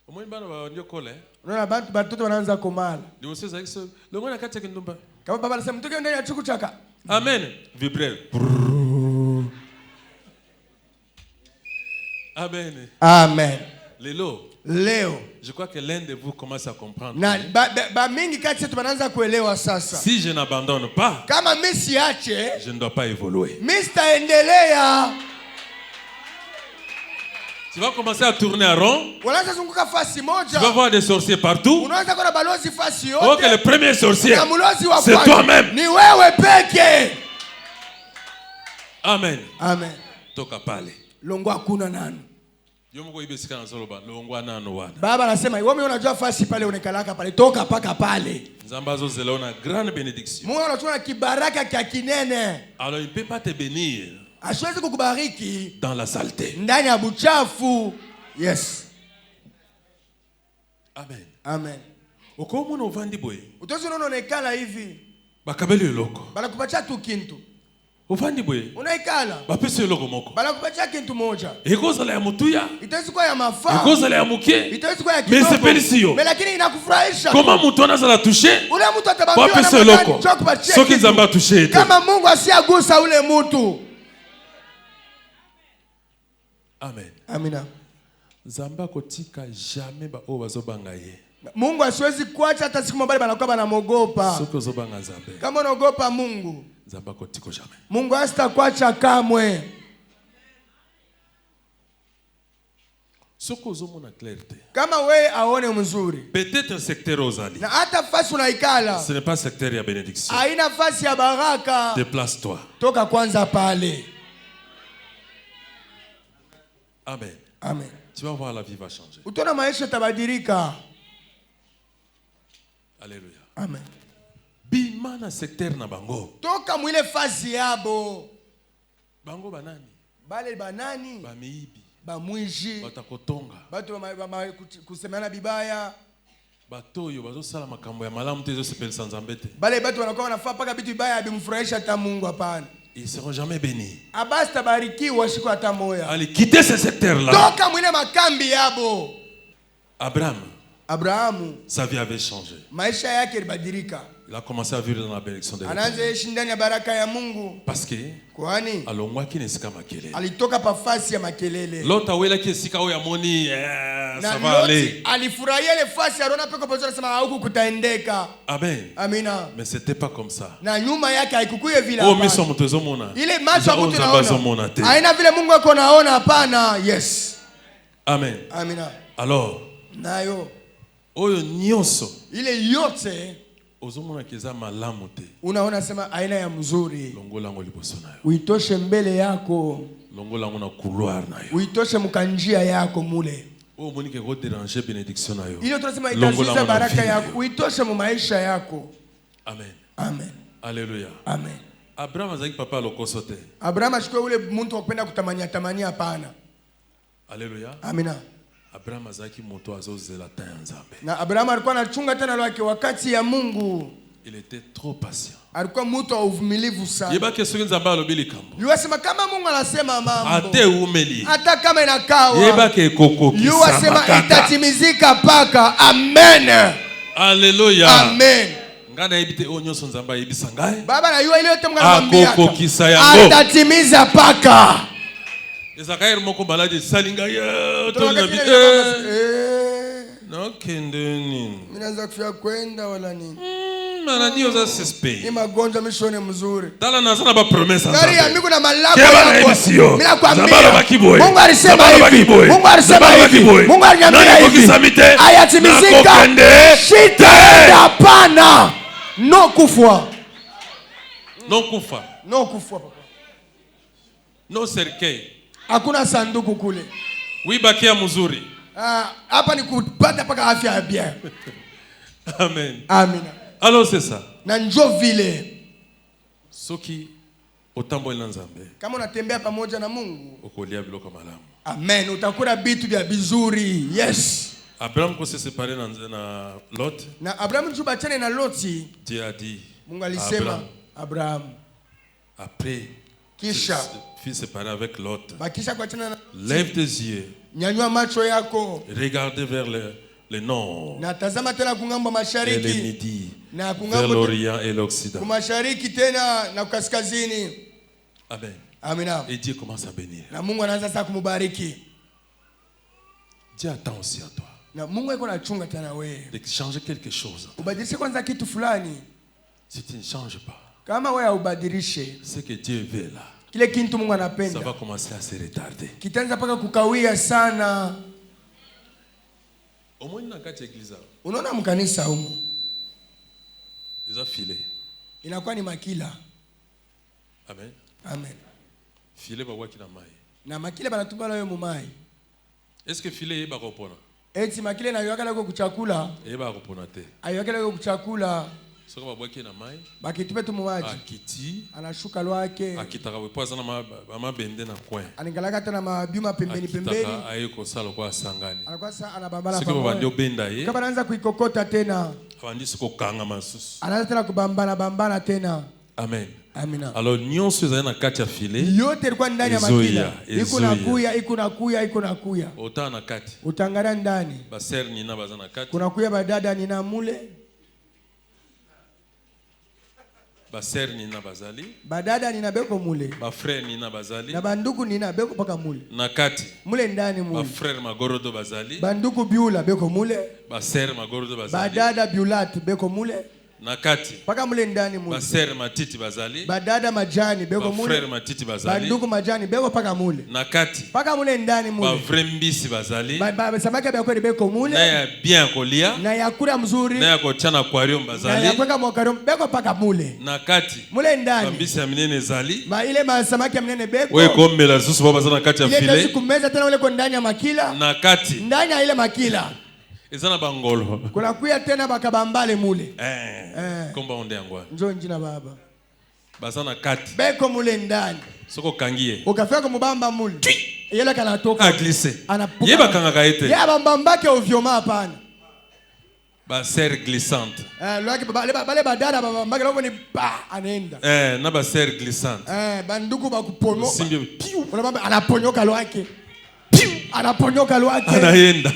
Omwe bana ba ndio kole. Unaona batoto wanaanza komala. Ndio sasa hizo. Longo na kati ya kindumba. Kama baba anasema mtoke ndani ya chuku chaka. Amen. Vibrer. Amen. Amen. Leo, je crois que l'un de vous commence à comprendre. Na mingi kati yetu wanaanza kuelewa sasa. Si je n'abandonne pas, Kama mimi siache, je ne dois pas évoluer. mimi sitaendelea. Tu vas commencer à tourner en rond. Unaanza zunguka fasi moja. Tu vas voir des sorciers partout. Unaanza kuna balozi fasi yote. Ok, le premier sorcier, Na mulozi wa c'est kwanza toi-même. ni wewe peke. Amen. Amen. Toka pale. Longo hakuna nani. Yomuko ibesika na soloba. Longo nano wana. Baba anasema wewe unajua fasi pale unekalaka pale, toka paka pale. Zambazo zelaona grande bénédiction. Mungu anachukua kibaraka kia kinene. Alors il ne peut pas te bénir Asiwezi kukubariki dans la saleté. ndani ya buchafu. Yes. Amen. Amen. Okomo no vandi boy. Utozi unaonekana hivi. Bakabeli loko. Banakupatia tu kintu. Ovandi boy. Unaikala. Bapese loko moko. Banakupatia kintu moja. Ekozala ya mutuya. Itawezi kuwa ya mafaa. Ekozala ya mukie. Itawezi kuwa ya Mais c'est kidogo. pélicio. Lakini inakufurahisha. Comment mutona zala toucher? Ule mtu atabambiwa na Bapese loko. Soki kitu. nzamba toucher ete. Kama Mungu asiagusa ule mtu. Amen. Amina. Nzamba kotika jamais ba o bazobanga ye. Mungu asiwezi kuacha hata siku moja banakuwa banamogopa. Soki ozobanga nzambe. Kama unaogopa Mungu, Nzamba kotiko jamais. Mungu hasitakuacha kamwe. Soki ozomona clarté. Kama wewe aone mzuri. Peut-être secteur ozali. Na hata fasi unaikala. Ce n'est pas secteur ya bénédiction. Haina fasi ya baraka. Déplace-toi. Toka kwanza pale. Amen. Amen. Tu vas voir, la vie va changer. Utaona maisha tabadilika. Alléluia. Amen. Bimana secteur na bango. Toka mwile fasi yabo. Bango banani? Bale banani? Bamiibi. Bamwishi. Batakotonga. Batu kusemana bibaya. Batoyo bazosala makambo ya malamu te ezosepelisa nzambe te. Bale batu wanakuwa wanafaa paka vitu vibaya bimfurahisha hata Mungu hapana. Ils seront jamais bénis. Abasi tabarikiwa siku hata moya. Allez, quittez ce secteur-là. Toka mwile makambi yabo. Abrahamu, sa vie avait changé. maisha yake ilibadilika. Il a commencé à vivre dans la bénédiction de Anaanza Dieu. ishi ndani ya baraka ya Mungu. Parce que Kwani alongwaki nesika makelele. alitoka pafasi ya makelele. L'autre awela ki esika oya moni ça va aller. Alifurahia ile fasi aliona peko pamoja anasema huku kutaendeka. Amen. Amina. Mais c'était pas comme ça. Na nyuma yake haikukuye vile. Oh, mais son mtozo mona. Ile macho ya mtu naona. te. Haina vile Mungu ako naona hapana. Yes. Amen. Amina. Alors, nayo oyo nyonso ile yote ozomona kiza malamu te. Unaona sema aina ya mzuri. Longola ngo liboso nayo. Uitoshe mbele yako. Longola ngo na couloir nayo. Uitoshe mkanjia yako mule. Oh, monike go déranger bénédiction nayo. Ile tunasema itazuiza baraka yako. Uitoshe mu maisha yako. Amen. Amen. Alléluia. Amen. Abraham azaki papa lokoso te. Abraham ashikwe ule mtu akupenda kutamania tamania hapana. Alléluia. Amina. Abraham azaki moto azozela ta nzambe. Na Abraham alikuwa anachunga tena lwake wakati ya Mungu. Il était trop patient. Alikuwa mtu wa uvumilivu sana. Yeba keso nzamba alobili kambo. Yuasema kama Mungu anasema mambo. Ate umeli. Hata kama inakawa. Yeba ke koko kisa. Yuasema itatimizika paka. Amen. Alléluia. Amen. Ngana yebite onyoso nzamba yebisa ngai. Baba na yua ile yote Mungu anamwambia. Akoko kisa yango. Atatimiza paka. Ezakaire moko balade salinga ya tonabi. No kendeni. Minaanza kufia kwenda wala nini? Maladi oza suspect. Ni magonjwa mishone mzuri. Tala nazana ba promesa nzambe. Ngari ya miku na malako yako. Mina kwambia. Mungu alisema hivi. Mungu alisema hivi. Mungu aliniambia hivi. Ayatimizika. Shitaenda hapana. No kufwa. No kufa. No kufwa papa. No cercueil. Hakuna sanduku kule. Wibakia mzuri. Hapa ni kupata paka afya ya bien. Amen. Amina. Alors c'est ça. Na njo vile. Soki otambo ina nzambe. Kama unatembea pamoja na Mungu. Okolia biloko malamu. Amen. Utakula vitu vya bizuri. Yes. Abraham ko se séparer na Lot. Na Abraham tubachane na Loti. Dieu a dit. Mungu alisema Abraham. Après Kisha fut séparé avec Lot. Bakisha kuachana na Lève tes yeux. Nyanyua macho yako. Regardez vers le nord. Na tazama tena kungambo mashariki. Et le midi. Na vers l'orient et l'occident. Kumashariki tena na kaskazini. Amen. Amina. Et Dieu commence à bénir. Na Mungu anaanza sasa kumubariki. Dieu attend aussi à toi. Na Mungu yuko anachunga tena wewe. De changer quelque chose. Ubadilishe kwanza kitu fulani. Si tu ne changes pas. Kama wewe ubadilishe. Ce que Dieu veut là. Kile kitu Mungu anapenda. Ça va commencer à se retarder. Kitaanza paka kukawia sana. Omoni na kati église. Unaona mkanisa huko. Ils filé. Inakuwa ni makila. Amen. Amen. Filé ba waki na mai. Na makila banatuma wewe mumai. Est-ce que filé yeba kopona? Eti makile na yoka lako kuchakula. Yeba kopona te. Ayoka lako kuchakula. Soka ba waki na mai. Bakitupe tu muwaji. Akiti. Anashuka lwake. Akitaka wepoza na mabende na coin. Anigalaka tena mabiuma pembeni pembeni. Akitaka ayeko sala kwa sangani. Anakuwa sasa anabambala pamoja. Siko bandi obenda ye. Kama anaanza kuikokota tena. Abandi siko kanga masusu. Anaanza tena kubambana tena. Amen. Amina. Alors nyonso za na kati ya filet. Yote ilikuwa ndani ya makila. Iko nakuya. Ota na kati. Utangara ndani. Ba ser nina baza na kati. Kuna kuya badada nina mule. Ba ser nina bazali. Badada nina beko mule. Ba frère nina bazali. Na banduku nina beko paka mule. Na kati. Mule ndani mule. Ba frère magorodo bazali. Banduku biula beko mule. Ba ser magorodo bazali. Badada biulat beko mule. Na kati. Paka mule ndani mule. Ba ser matiti bazali. Badada majani beko mule. Ba frère matiti bazali. Banduku majani beko paka mule. Na kati. Paka mule ndani mule. Ba vrai mbisi bazali. Ba samaki beko beko mule. Na ya bien kolia. Na yakula mzuri. Na ya kochana aquarium bazali. Na ya kweka aquarium beko paka mule. Na kati. Mule ndani. Mbisi ya minene zali. Ile samaki ya minene beko. Wewe kombela susu baba sana kati ya filet. Ile kumeza tena ule kwa ndani ya makila. Na kati. Ndani ya ile makila. Ezana bangolo. Kuna kuya tena bakabambale mule. Komba onde angwa. Njoo njina baba. Basana kati. Beko mule ndani. Soko kangie. Ukafika kumubamba mule. Yele kana toka. A glissé. Anapuka. Yeba kanga kaete. Yeba mbambake ovyoma hapana. Ba serre glissante. Lwaki bale badada mbambake loko ni pa anaenda. Na ba serre glissante. Banduku bakupono. Simbi piu. Unabamba anaponyoka lwake. Anaponyoka lwake. Anaenda.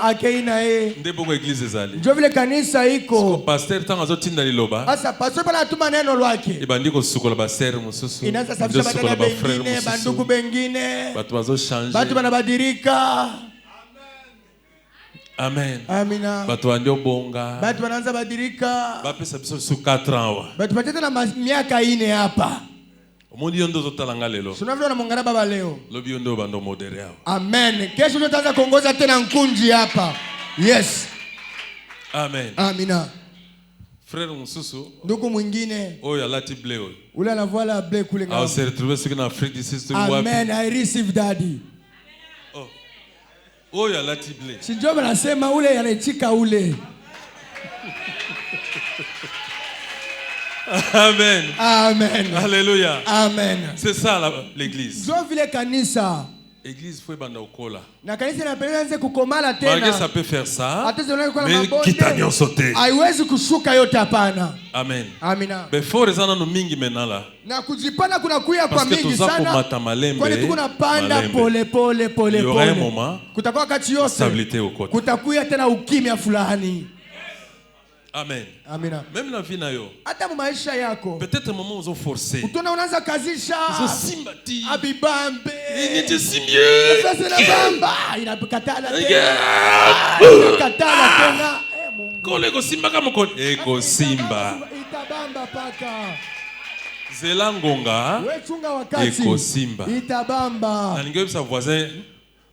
Akeina Ndebo kwa église zali. Ndio vile kanisa iko. Pasteur tanga zotinda liloba. Asa pastor bana atuma neno lwake. Ibandiko sukola ba serre mususu. Inaanza safisha badala bengine, banduku bengine. Batu bazo changer. Batu banabadirika. Amen. Amina. Bato wandio bonga. Batu wanaanza badilika. Bapesa biso su 4 ans wa. Batu patete na miaka 4 hapa. Omondi yondo zotalanga lelo. Sunavyo na mongana baba leo. Lobi yondo bando modere yao. Amen. Kesho ndio tutaanza kuongoza tena nkunji hapa. Yes. Amen. Amina. Frère Mususu. Ndugu mwingine. Oyo alati blé oyo. Ule anavua la blé kule ngao. On s'est retrouvé sur une Afrique d'ici sur wapi. Amen. I receive daddy. Oh. Oyo alati blé. Sinjoba nasema ule anaichika ule. Amen. Amen. Alléluia. Amen. C'est ça l'église. Zo vile kanisa. Église faut banda okola. Na kanisa inapeleza kukomala tena. Malgré ça peut faire ça. Mais kitanya sauter. Haiwezi kushuka yote hapana. Amen. Amina. Mais faut rezana no mingi menala. Na kujipana kuna kuya kwa mingi sana. Parce que kumata malembe. Kwani tuko napanda pole pole pole. Il y aura un moment. Kutakuwa wakati yote. Stabilité au côté. Kutakuya tena ukimya fulani. Amen. Amina. Même la vie na yo. Hata maisha yako. Peut-être un moment où on forcé. Utona unaanza kazisha. Zo simbati. Abibambe. Niti simbie. Sasa na bamba. Inakatala tena. Inakatala tena. Mungu. Kole ko simba kama ko. Eko simba. Itabamba paka. Zela ngonga. We chunga wakati. Eko simba. Itabamba. Na ningewe sa voisin.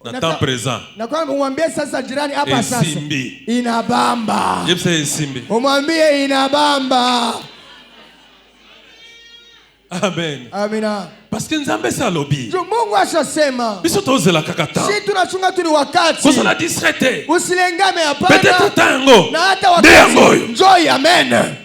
Na temps présent. Na kwa mwambie sasa jirani hapa sasa. Esimbi. Inabamba. Jepsa esimbi. Umwambie inabamba. Amen. Amina. Parce que nzambe sa lobi. Mungu ashasema. Biso tozela kakata. Si tunachunga tu ni wakati. Kosa la distraite. Usilengame hapana. Peut-être tango. Na hata wakati. Joy, amen.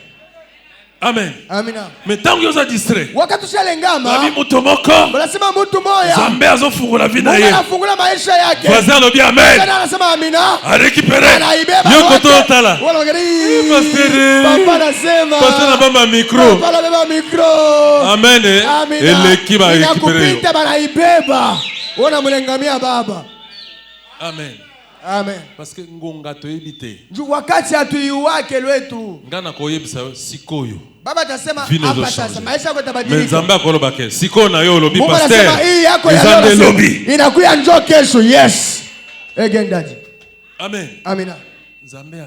Amen. Amina. Mais tango yoza distrait. Wakati ushalengama. Babi mutu moko. Unasema mtu moja. Zambe azofungula vida ye. Anafungula maisha yake. Voisin lobi amen. Tena anasema amina. A récupérer. Anaibeba. Yoko totala. Wala ngari. Pasteur. Papa anasema. Pasteur na bamba micro. Papa anabeba micro. Amen. Ele kiba récupérer. Inakupita banaibeba. Ona mlengamia baba. Amen. Amen. Parce que ngonga to ebite. Wakati hatuiwake lwetu. Ngana ko yebisa sikoyo. Baba atasema hapa sasa maisha yako yatabadilika. Nzambe akoloba ke siko na yo lobi pastor. Mungu anasema hii yako ya leo lobi. Inakuya njoo kesho. Yes. Again daddy. Amen. Amina. Nzambe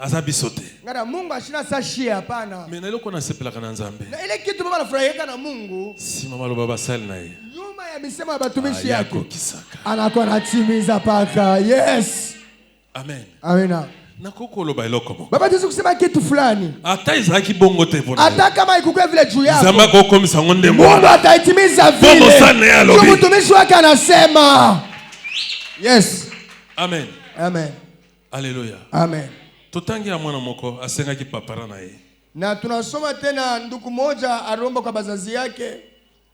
aza bisote. Ngara Mungu ashina sashia hapana. Mais na iloko na sepela kana Nzambe. Na ile kitu baba anafurahia na Mungu. Si mama lo baba sali na ye. Nyuma ya misemo ya batumishi yake. Anakuwa anatimiza paka. Yes. Amen. Amina. Na koko lo bailoko mo. Baba tuwezi kusema kitu fulani. Ata izaki bongo te pona. Hata kama ikukue vile juu yako. Nzambe koko misangonde mwana. Mungu ataitimiza vile. Bongo sana ya lobi. Ndio mtumishi wake anasema. Yes. Amen. Amen. Alléluia. Amen. Tutangia mwana moko asengaki papara na ye. Na tunasoma tena ndugu moja aromba kwa bazazi yake.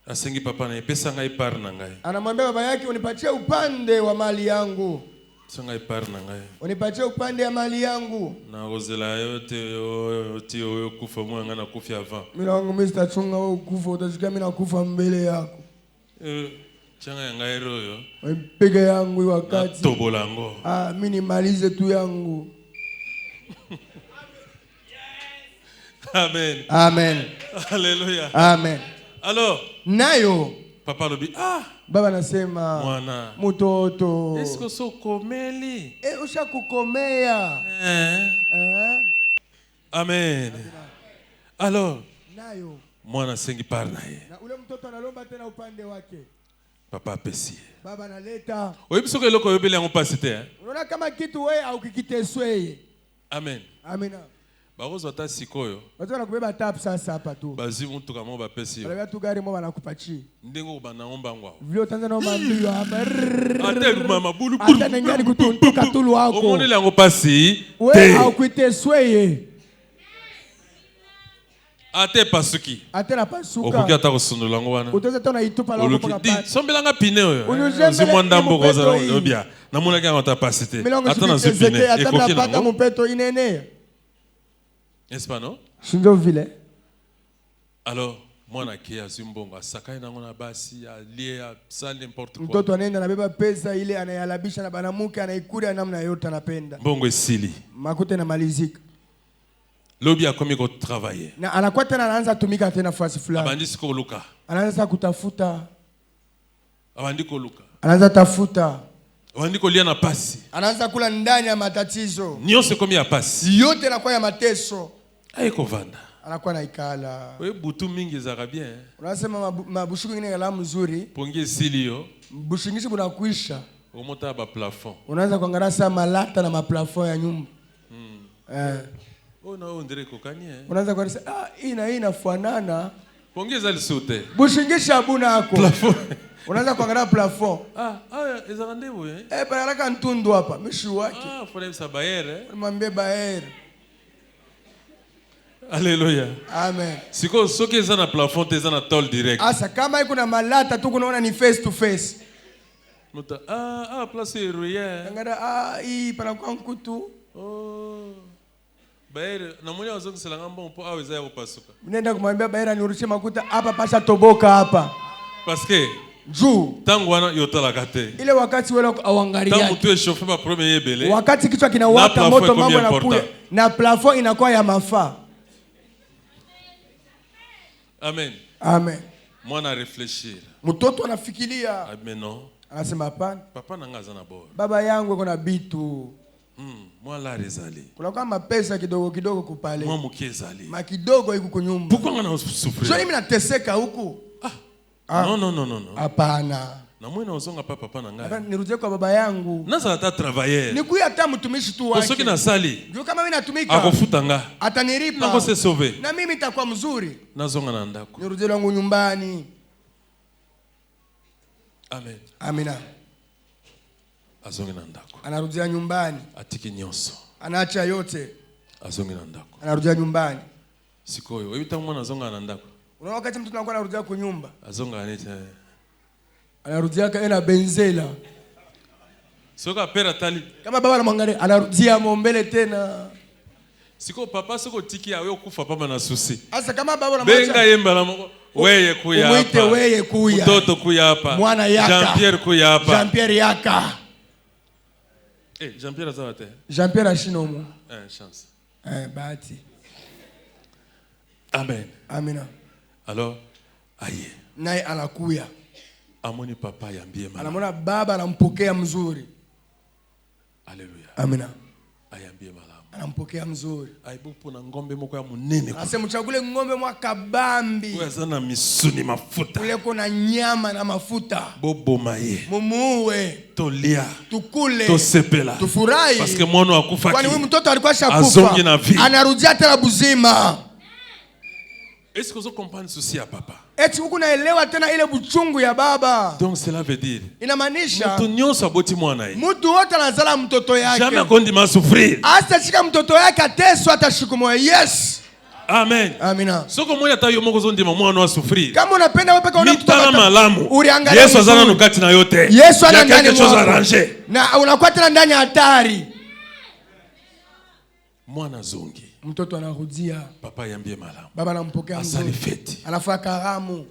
Asengi papa na ye pesa ngai par na ngai. Anamwambia baba yake unipatie upande wa mali yangu. Sanga par na ngai. Unipatie upande ya mali yangu. Na rozela yote oyo kufa mwanga na kufi avant. Mimi wangu mimi sitachunga wewe ukufa utasikia mimi nakufa mbele yako. Changa ya ngai royo. Mpige yangu wakati. Tobolango. Mimi nimalize tu yangu. Amen. Amen. Alléluia. Amen. Alors, nayo papa lobi baba nasema mwana mtoto esko so komeli ushakukomea Amen. Alors nayo mwana sengi par na ye na ule mtoto analomba tena upande wake papa apesi baba analeta oyebiso ko eloko oyobeli yango pasi te unaona kama kitu wewe au kikitesweye. Amen. Amina. Barozo ata sikoyo watu wanakubeba tap sasa hapa tu bazi mtu kama bapesi yo wale tu gari mwa wanakupachi ndengo banaomba ngwa vile utaanza naomba mbio hapa ate mama bulu hata nengani kutuntuka tulu wako omonele yango pasi wewe au kuitesweye ate pasuki ate na pasuka okoki ata kosundula ngo wana utaweza tena itupa la kwa pati sombelanga pine oyo zimwanda mboko za obia namuna kanga ta pasite ata na zupine ekoki na ngo mpeto inene. N'est-ce pas non? Sinjo vile. Alors mwana kia zimbongo sakai na ngona basi alie ça n'importe quoi. Mtoto anaenda anabeba pesa ile anayalabisha na banamuke anaikula namna yote anapenda. Mbongo esili. Makute na malizika. Lobi akomi ko travailler. Na anakuwa tena anaanza tumika tena fasi fulani. Abandi siko luka. Anaanza kutafuta. Abandi ko luka. Anaanza tafuta. Wandiko lia na pasi. Anaanza kula ndani ya matatizo. Nyose komi ya pasi. Yote inakuwa ya mateso. Aiko vanda. Anakuwa na ikala. We butu mingi za bien. Unasema mabushuku ngine ngala mzuri. Pongi silio. Bushingishi bunakuisha. Umota ba plafond. Unaanza kuangalia saa malata na maplafond ya nyumba. Na ondire kokanie. Unaanza kuangalia hii inafanana. Pongi za lisute. Bushingishi abuna hako. Plafond. Unaanza kuangalia plafond. Eza randevu baraka ntundu hapa, mishu wake. Fone sa baere. Mwambie baere. Alléluia. Amen. Siko soki eza na plafond eza na tol direct. Asa kama iko na malata tu kunaona ni face to face. Muta place ruye. Ngara hii pana kwa nkutu. Baere na mwenye wazoki selanga mbon po aweza ya upasuka. Nenda kumwambia baere anirudishe makuta hapa pasha toboka hapa. Parce que juu tangu wana yotala kate. Ile wakati wale awangalia. Tangu tu chauffe ba premier yebele. Wakati kichwa kinawaka moto mambo yanakuya na plafond inakuwa ya mafaa. Amen. Amen. Mwana réfléchir. Mtoto anafikiria. Amen non. Anasema hapana. Papa nangaza na bora. Baba yangu yuko na bitu. Mwana rezali. Kuna kama pesa kidogo kidogo kupale. Mwana mukiezali. Ma kidogo iko kunyumba. Pourquoi ngana souffrir? Sio mimi nateseka huku. Non. Hapana. Na mwana ozonga papa nanga. Nirudie kwa baba yangu. Naza ata travailler. Nikuya hata mtumishi tu wake. Soki na sali. Ndio kama mimi natumika. Akofuta nga. Ataniripa. Nako se sauver. Na mimi nitakuwa mzuri. Nazonga na ndako. Nirudie langu nyumbani. Amen. Amina. Azonge na ndako. Anarudia nyumbani. Atiki nyonso. Anaacha yote. Azonge na ndako. Anarudia nyumbani. Sikoyo, wewe tangu mwana azonga na ndako. Unaona wakati mtu anakuwa anarudia kwa nyumba. Azonga anete. Anarudia kaena benzela. Soka pera tali. Kama baba anamwangalia anarudia mombele tena. Siko papa soko tiki yawe okufa papa na susi. Asa kama baba anamwacha. Benga yemba na moko. Weye kuya hapa. Mwite weye kuya. Mtoto kuya hapa. Mwana yaka. Jean-Pierre kuya hapa. Jean-Pierre yaka. Jean-Pierre azawate. Jean-Pierre ashinomu. Chance. Bahati. Amen. Amina. Alors, aye. Naye anakuya. Amoni papa yambie mala. Anamwona baba anampokea mzuri. Alléluia. Amina. Ayambie mala. Anampokea mzuri. Aibupo na ngombe moko ya munene. Ase mchagule ngombe mwaka bambi. Kwa zana misuni mafuta. Kule kuna nyama na mafuta. Bobo maye. Mumuue. Tolia. Tukule. Tosepela. Tufurahi. Parce que mwana wakufa ki. Kwani huyu mtoto alikuwa shakufa. Azongi na vie. Anarudia tena buzima. Est-ce que vous comprenez ceci à papa? Eti huku naelewa tena ile buchungu ya baba. Donc cela veut dire. Inamaanisha. Mtu nyonso aboti mwana hii. Mtu wote anazala mtoto yake. Jamais kondima souffrir. Hata shika mtoto yake ateswa atashikumoa. Yes. Amen. Amina. Soko moya ta yo moko zondima mwana wa souffrir. Kama unapenda wewe peka unamtaka malamu. Uriangalia. Yesu azana nukati na yote. Yesu ana ndani quelque chose arrangé. Na unakuwa tena ndani ya hatari. Mwana zongi. Mtoto anarudia. Papa yambie malamu. Baba anampokea mzuri. Asali feti. Anafanya karamu.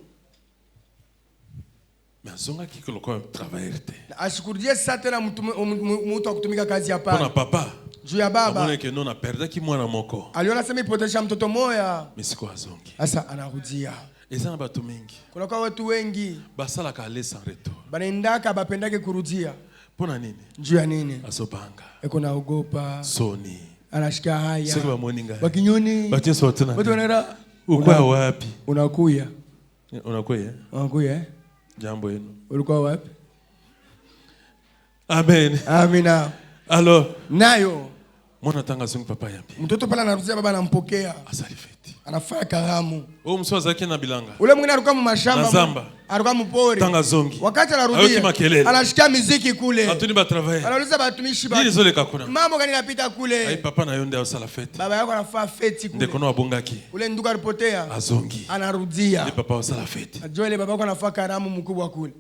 Mais zonga kiko kwa travailler te. Ashikurudie sasa tena mtu akutumika kazi ya pale. Pona papa. Juu ya baba. Amone ke nona perda ki mwana moko. Aliona sema ipotesha mtoto moya. Misiko azongi. Sasa anarudia. Ezana batu mingi. Kuna kwa watu wengi. Basala ka aller sans retour. Banaendaka bapendake kurudia. Pona nini? Juu ya nini? Asobanga. Eko naogopa. Soni. Anashika haya. Siko ba moninga. Bakinyoni. Batie sote na. Watu wanaenda. Uko wapi? Unakuya. Unakuya? Unakuya? Jambo yenu. Ulikuwa wapi? Amen. Amina. Alors, nayo mwana tanga zongi papa yambi. Mtoto pala anarudia baba anampokea. Asali feti. Anafanya karamu. O mswaza yake na bilanga. Ule mwingine alikuwa mashamba. Zamba. Alikuwa mpori. Tanga zongi. Wakati anarudia. Anashikia muziki kule. Atuni ba travailler. Anauliza batumishi ba. Nini zole kakuna? Mambo gani yanapita kule? Ai papa na yonde au sala feti. Baba yako anafanya feti kule. Ndeko no abongaki. Ule ndugu alipotea. Azongi. Anarudia. Ni papa au sala feti. Ajua ile baba yako anafanya karamu mkubwa kule.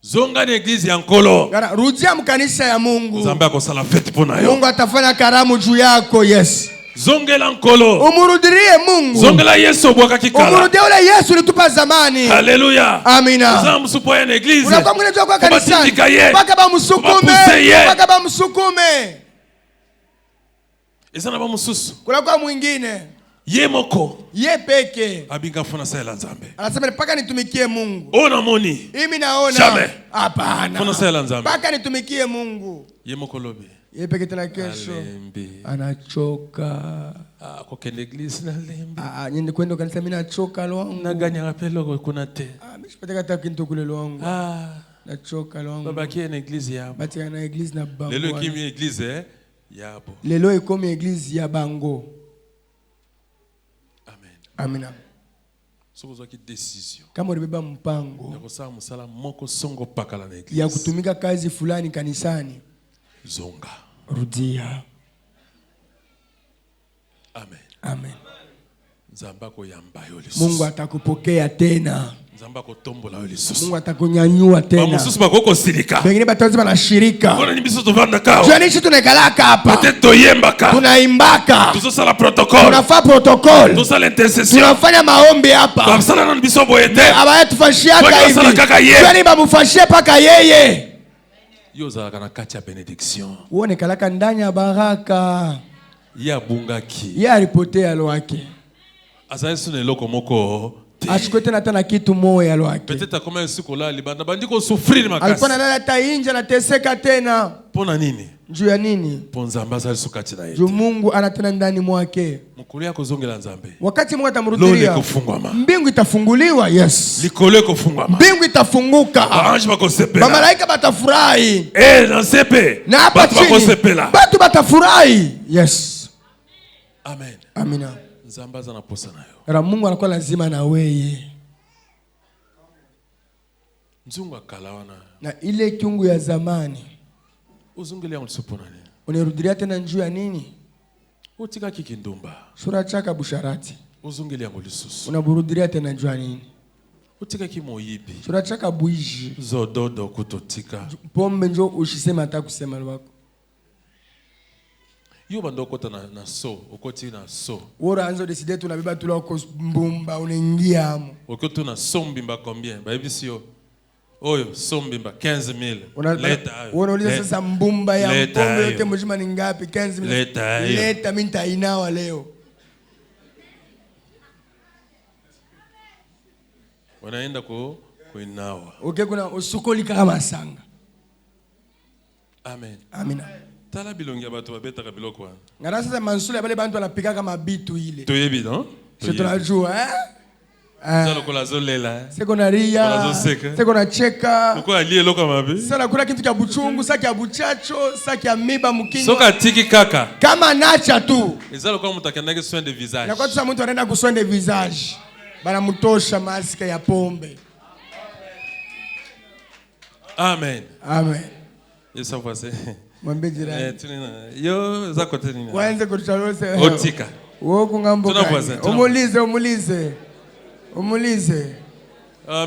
Zonga ni eglise ya nkolo. Rudia mkanisa ya Mungu. Nzambe akosala feti pona yo. Mungu atafanya karamu juu yako. Yes. Zongela nkolo. Umurudirie Mungu. Zongela Yesu bwaka kikala. Umurudie ule Yesu ulitupa zamani. Haleluya. Amina. Zamu supo ya eglise. Unakuwa mwingine tu kwa kanisani. Paka ba msukume. Paka ba msukume. Ezana ba mususu. Kuna kwa mwingine. Yemoko. Yepeke. Abinga fona sala nzambe. Anasema paka nitumikie Mungu. Ona moni. Mimi naona. Jamais. Hapana. Fona sala nzambe. Paka nitumikie Mungu. Yemoko lobi. Yepeke tena kesho. Anachoka. Kwa kende église na lembi. Nyende kwenda kanisa mimi nachoka lwangu. Naganya ngapelo kuna te. Mimi sipataka hata kintu kule lwangu. Nachoka lwangu. Baba kia na église yabo. Bati na église na bango. Lelo kimi église yabo. Lelo ikomi église ya bango. Amen. Amina. Sokozo ki décision. Kama ulibeba mpango. Ya kusala musala moko songo pakala na église. Ya kutumika kazi fulani kanisani. Zonga. Rudia. Amen. Amen. Nzambako yamba yo lisusu. Mungu atakupokea tena. Nzambako tombola yo lisusu. Mungu atakunyanyua tena. Bamususu bakoko silika. Bengine batozi banashirika. Kona ni biso tovanda kao. Janishi tunekalaka hapa. Peut-être toyembaka. Tunaimbaka. Tuzosala protocole. Tunafanya protocole. Tuzosala intercession. Tunafanya maombi hapa. Babasala na biso boyete. Abaya tufashiaka hivi. Jani bamufashie paka yeye. Yo zalaka na kati ya benediction. Uone kalaka ndani ya baraka. Ya bungaki. Ya alipotea lwake. Azayesu ne loko moko. Ashikote na tana kitu moya lwake. Peut-être kama siku la libanda bandiko souffrir makasi. Alikuwa analala tainja na teseka tena. Pona nini? Juu ya nini? Ponza mbaza sukati na yeye. Juu Mungu anatenda ndani mwake. Mukuli yako zongela nzambe. Wakati Mungu atamrudia. Mbingu itafunguliwa, yes. Likole kufungwa. Mbingu itafunguka. Ange bakosepela. Malaika batafurahi. Na sepe. Na hapa chini. Batu batafurahi. Yes. Amen. Amina. Nzambaza na posa nayo. Ra Mungu anakuwa lazima na weye. Nzungu akalawana. Na ile kiungu ya zamani. Uzungeli yangu supona nini? Unirudilia tena njuu ya nini? Utika kikindumba. Sura chaka busharati. Uzungeli yangu lisusu. Unaburudilia tena njuu ya nini? Utika kimoyibi. Sura chaka buiji. Zododo kutotika. Pombe njo ushisema hata kusema lwako. Yo bando kota na so, okoti na so. Wora anzo deside tunabeba tulako mbumba unaingia amo. Okoto na so mbimba combien? Ba ebisi yo. Oyo so mbimba 15,000. Leta ayo. Unauliza sasa mbumba ya pombe yote mjima ni ngapi? 15,000. Leta ayo. Leta mimi nitainawa leo. Wanaenda kuinawa. Okay, kuna usukoli kama sanga. Amen. Amina. Tala bilongi abatu babeta ka biloko wana. Ngara sasa mansule ya bale bantu wanapika kama bitu ile. Toyebi non? Sio tunajua Zalo kola zolela. Seko na ria. Seko na cheka. Uko alie loka mabe. Sasa kuna kitu cha buchungu, saki ya buchacho, saki ya miba mkinyo. Soka tiki kaka. Kama nacha tu. Ezalo kwa mutakendake soin de visage. Na kwa sasa mtu anaenda ku soin de visage. Bana mutosha maska ya pombe. Amen. Amen. Yesu afase. Mwambie jirani. Yo zako tena. Waanze kutuchalose. Otika. Woko ngambo. Umulize.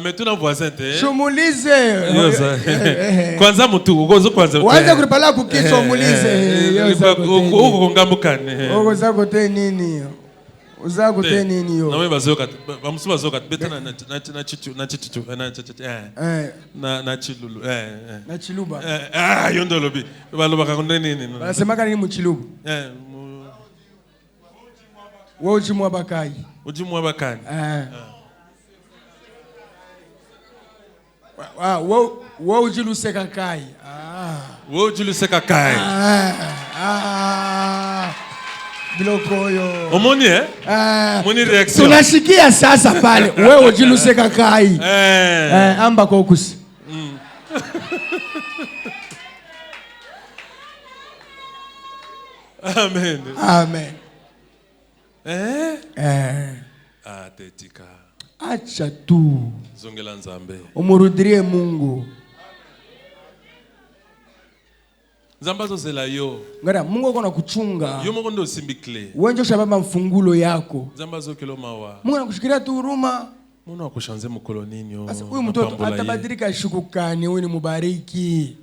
Mais tuna voisin te. Shumulize. Kwanza mtu ugozo kwanza. Waanze kulipala kukiso umulize. Uko ngambo kane. Uko zako te nini? Uzako te nini yo? Na wewe bazoka, bamusu bazoka beta na chilulu. Na chiluba. Yondo lobi. Baloba kakonde nini? Banasema nini mu chilubu? Wewe ujimwa bakai. Ujimwa bakani. Wewe ujiluseka kai. Wewe ujiluseka kai. Bilokoyo. Omoni Moni reaction. Tunashikia sasa pale. Wewe ujiluseka kai. Amba kokusi. Amen. Amen. Tetika. Acha tu. Zongela nzambe. Umurudirie Mungu. Zambazo zela yo. Ngara Mungu akona kuchunga. Yo moko ndo simbi clé. Wenjo shababa mfungulo yako. Zambazo kilo mawa. Mungu anakushikilia tu huruma. Mungu akushanze mkolo ninyo. Sasa huyu mtoto atabadilika shukukani, huyu ni mubariki.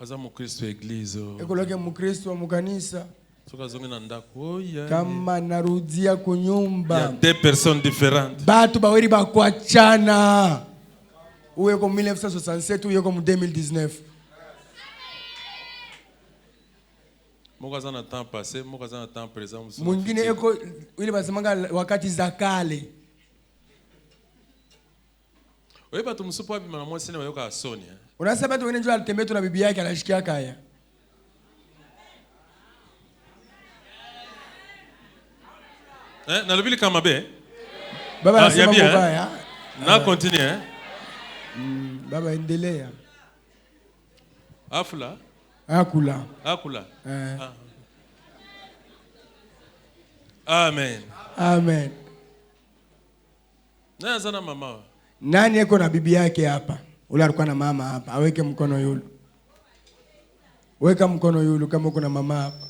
Aza mukristo eglise. Ekoloke mukristo mu kanisa. Soka zonge na ndako. Kama narudia kunyumba. Ya deux personnes différentes. Batu baweri bakuachana. Uwe ko 1967 uwe ko 2019. Mokazana temps passé, mokazana temps présent. Mwingine eko ile basemanga wakati za kale. Wewe batu msupo wapi mama mwa sina wayoka asoni. Unasema watu wengine njoo alitembea tu na bibi yake anashikia kaya. Na lubili kama be. Baba anasema mbaya. Na continue. Baba endelea. Afula. Akula. Amen. Amen. Nani sana mama? Nani yuko na bibi yake hapa? Ule alikuwa na mama hapa. Aweke mkono yule. Weka mkono yule kama uko na mama hapa.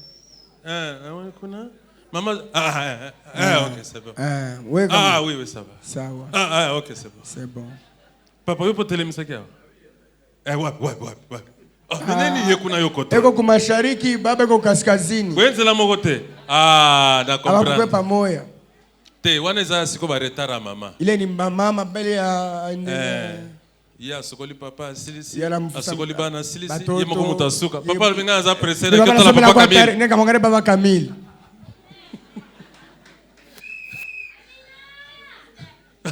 Kuna mama okay, c'est bon. Weka. Oui, ça va. Sawa. OK, c'est bon. C'est bon. Papa yupo telemisaki yao. Wapi. Nani yekuna yokote? Eko kumashariki, baba eko kaskazini. Wenze la mokote. D'accord. Abakwe pamoja. Te waneza siko ba retara mama. Ile ni mama mbele ya ya sokoli papa silisi. Asokoli bana silisi. Yemo kumutasuka. Papa binga za presser que la papa Camille. Neka mongare papa Camille.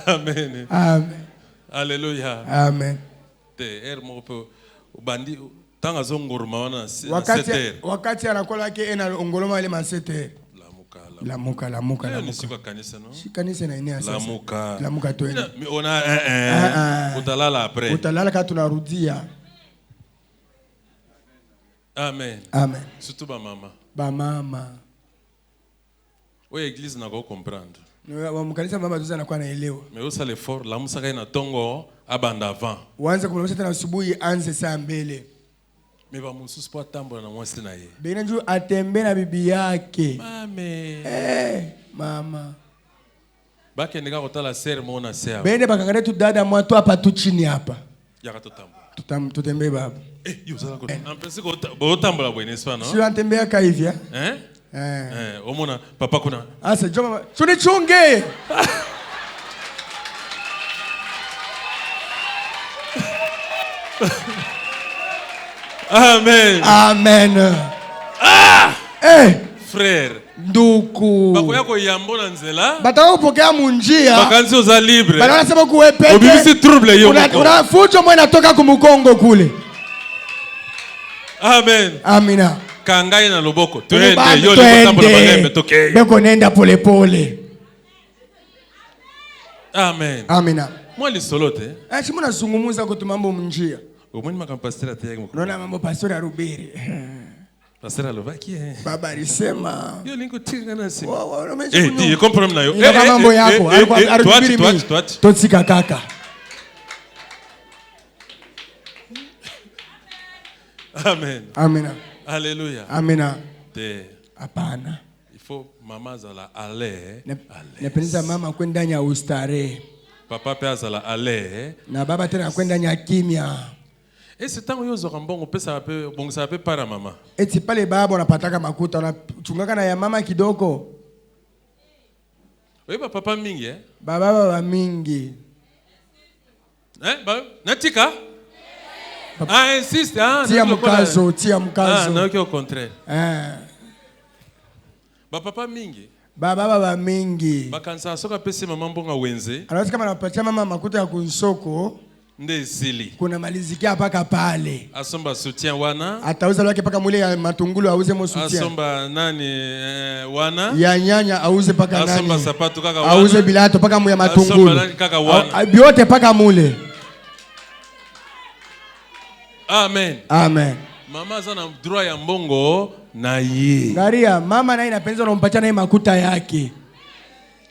Amen. Amen. Alléluia. Amen. Te mopo ubandi tanga zongoruma wana wakati anakola yake ena ongoloma ile masete. Lamuka. Nisika kanisa no? Kanisa na inea sasa. Lamuka tu. Ona utalala après. Utalala kama tunarudia. Amen. Amen. Surtout ba mama. Wewe église na go comprendre. Mkanisa mama tuza anakuwa anaelewa. Mais usa l'effort la musaka ina tongo abanda avant. Uanze kumwambia tena asubuhi anze saa mbele. Mais ba mususu po tambo na mwasi na ye. Bena njoo atembe na bibi yake. Amen. Mama. Baki ndika kotala sermon na sermon. Bende bakangare tu dada mwato hapa tu chini hapa. Yaka to tambo. Tutembe baba. Yuzala ko. En principe ko tambo la bwe n'est-ce pas non? Si antembea ka hivi omona papa kuna. Asa joma tunichunge. Amen. Frère. Nduku. Bako yako yambo na nzela. Bataka kupokea munjia. Bakanzi oza libre. Bana nasema kuwepeke. Obibisi trouble yo. Unafujo mwe natoka kumukongo kule. Amen. Amina. Kangai na loboko. Tuende yo likotambo na bagembe toke. Beko nenda pole pole. Amen. Amina. Mwali solote. Shimuna zungumuza kwa mambo munjia. Umweni makampastera tayari mko. Unaona mambo pastori arubiri. Pastora Lovaki Baba alisema. Yo lingo tinga na simu. Di comprendre na yo. Mambo yako. Arubiri mimi. Totsika kaka. Amen. Amina. Alléluia. Amina. Te. Hapana. Il faut mama zala ale. Napenda mama kwenda nya ustare. Papa pe azala ale. Na baba tena kwenda nya kimya. Ese tango yozo kambongo pesa pe bongisa pe para mama. Eti pale baba unapataka makuta unachungaka na ya mama kidogo. Wewe papa mingi Baba mingi. Natika? Insiste tia mkazo. Non au contraire. Papa mingi. Baba mingi. Bakansa soka pesa mama mbonga wenze. Alafu kama anapatia mama makuta ya kunsoko ndezili. Kuna malizikia paka pale. Asomba soutien wana. Atauza lwake paka mule ya matungulu auze mo soutien. Asomba nani wana. Ya nyanya auze paka nani. Asomba sapatu kaka wana. Auze bilato paka mu ya matungulu. Asomba nani kaka wana. Biote paka mule. Amen. Amen. Mama zana droit ya mbongo na ye. Ngaria mama naye inapenza unampatia naye makuta yake.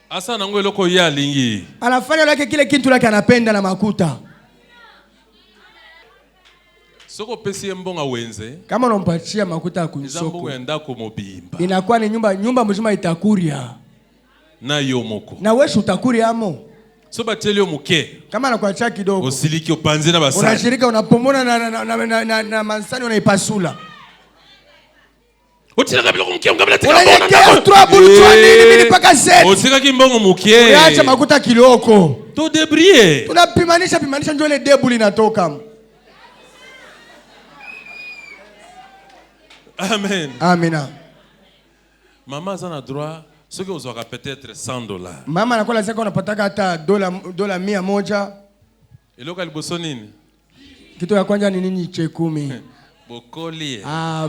Asa nango eloko ya lingi. Anafanya lake kile kitu lake anapenda na makuta. Soko pesi mbonga wenze. Kama unampatia makuta ya kunsoko. Mbongo enda ko mobimba. Inakuwa ni nyumba mzima itakuria. Na yomoko. Na wewe utakuria amo. So batelio muke. Kama anakuachia kidogo. Usiliki upanze na basani. Unashirika unapomona na mansani unaipasula. Utira kabila kumkia mkabila tika bona. Unajekea trouble tu nini mimi paka set. Utira kimbongo muke. Unaacha makuta kiloko. To débrouiller. Tunapimanisha ndio ile debuli inatoka. Amen. Amina. Maman a droit ce que vous aurez peut-être $100. Mama anakuwa lazima unapataka hata dola 100. Eloko aliboso nini? Kitu ya kwanza ni nini? Chekumi. Bokoli.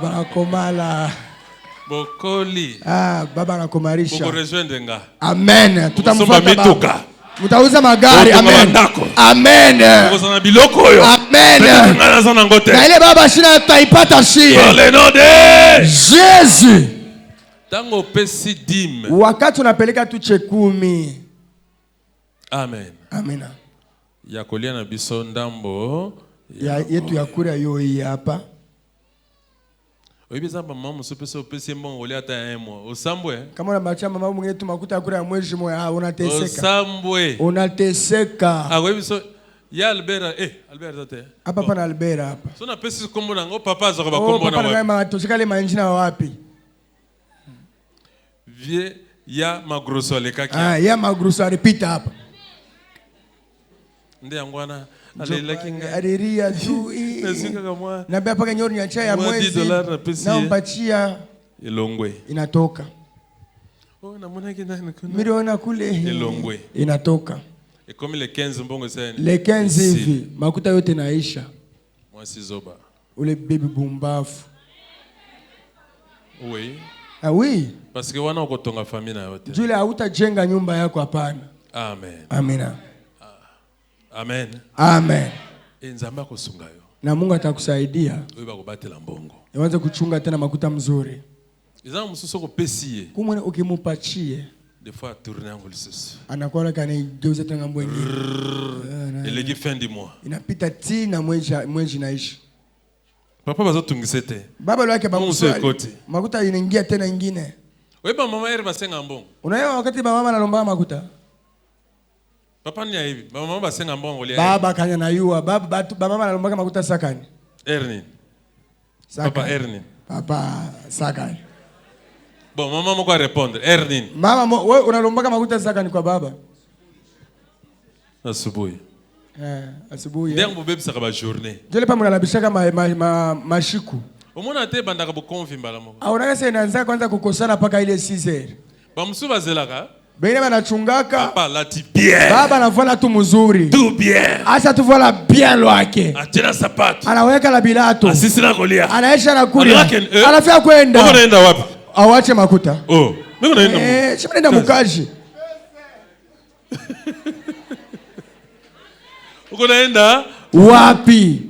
Banakomala. Bokoli. Baba anakomarisha. Boko rejoindre nga. Amen. Tutamfuata baba. Mutauza magari. Amen. Amen. Mutauza biloko yo. Amen. Na ile baba shina taipata shie. Dans le nom de Jésus. Tango pesi dim. Wakati unapeleka tu chekumi. Amen. Amina. Ya kolia na biso ndambo yetu ya kura yo hapa. Oibi zamba mama msopesa opesi mbongo ole ata 1 mois. Osambwe. Kama unamaacha mama mwingine tu makuta ya kura ya mwezi mmoja, unateseka. Osambwe. Unateseka. Oibi so ya Albert Albert tate. Hapa pana Albert hapa. So na pesi kombo nango papa za ba kombo na wapi. Papa na toshika le manjina wapi? Vie ya magroso lekaki. Ya magroso alipita hapa. Nde yangwana alelakinga aliria tu na bia paka nyori ya chai ya mwezi na mpachia Ilongwe inatoka. Namona kinani kuna miliona kule Ilongwe inatoka. Comme le 15 mbongo sana. Le 15 hivi makuta yote naisha. Mwasi zoba. Ule baby bumbafu. Oui. Oui. Parce que wana ukotonga famille na yote. Jule hautajenga nyumba yako hapana. Amen. Amina. Amen. Amen. Nzamba kusunga yo. Na Mungu atakusaidia. Wewe bakubatela mbongo. Uanze kuchunga tena makuta mzuri. Izana msusu ko pesie. Kumwene ukimupachie. Des fois tourner en volusus. Anakuwa kani geuza tena ngambo nyingine. Elegi fin du mois. Inapita tina mwezi naishi. Papa bazotungisete. Baba lwake bamuswali. Makuta inaingia tena nyingine. Wewe mama eri basenga mbongo. Unaelewa wakati mama analomba makuta? Papa ni hivi. Mama basenga mbongo lia. Baba kanya na yua. Baba mama analomba makuta sakani. Erni. Papa Erni. Papa sakani. Bon, mama moko répondre. Erni. Mama wewe unalomba makuta sakani kwa baba? Asubuhi. Asubuhi. Ndio mbebe saka ba journée. Jole pa mnalabishaka mashiku. Omona te bandaka bo konfimba moko. Aonaka sasa inaanza kwanza kukosana paka ile 6h. Ba msuba zelaka. Bengine banachungaka. Papa lati bien. Baba anavala tu mzuri. Tout bien. Acha tu vala bien lwake. Atena sapato. Anaweka la bilato. Asisi na kolia. Anaisha na kulia. Anafia kwenda. Mbona naenda wapi? Awache makuta. Mimi naenda. Chima naenda mukaji. Uko naenda wapi?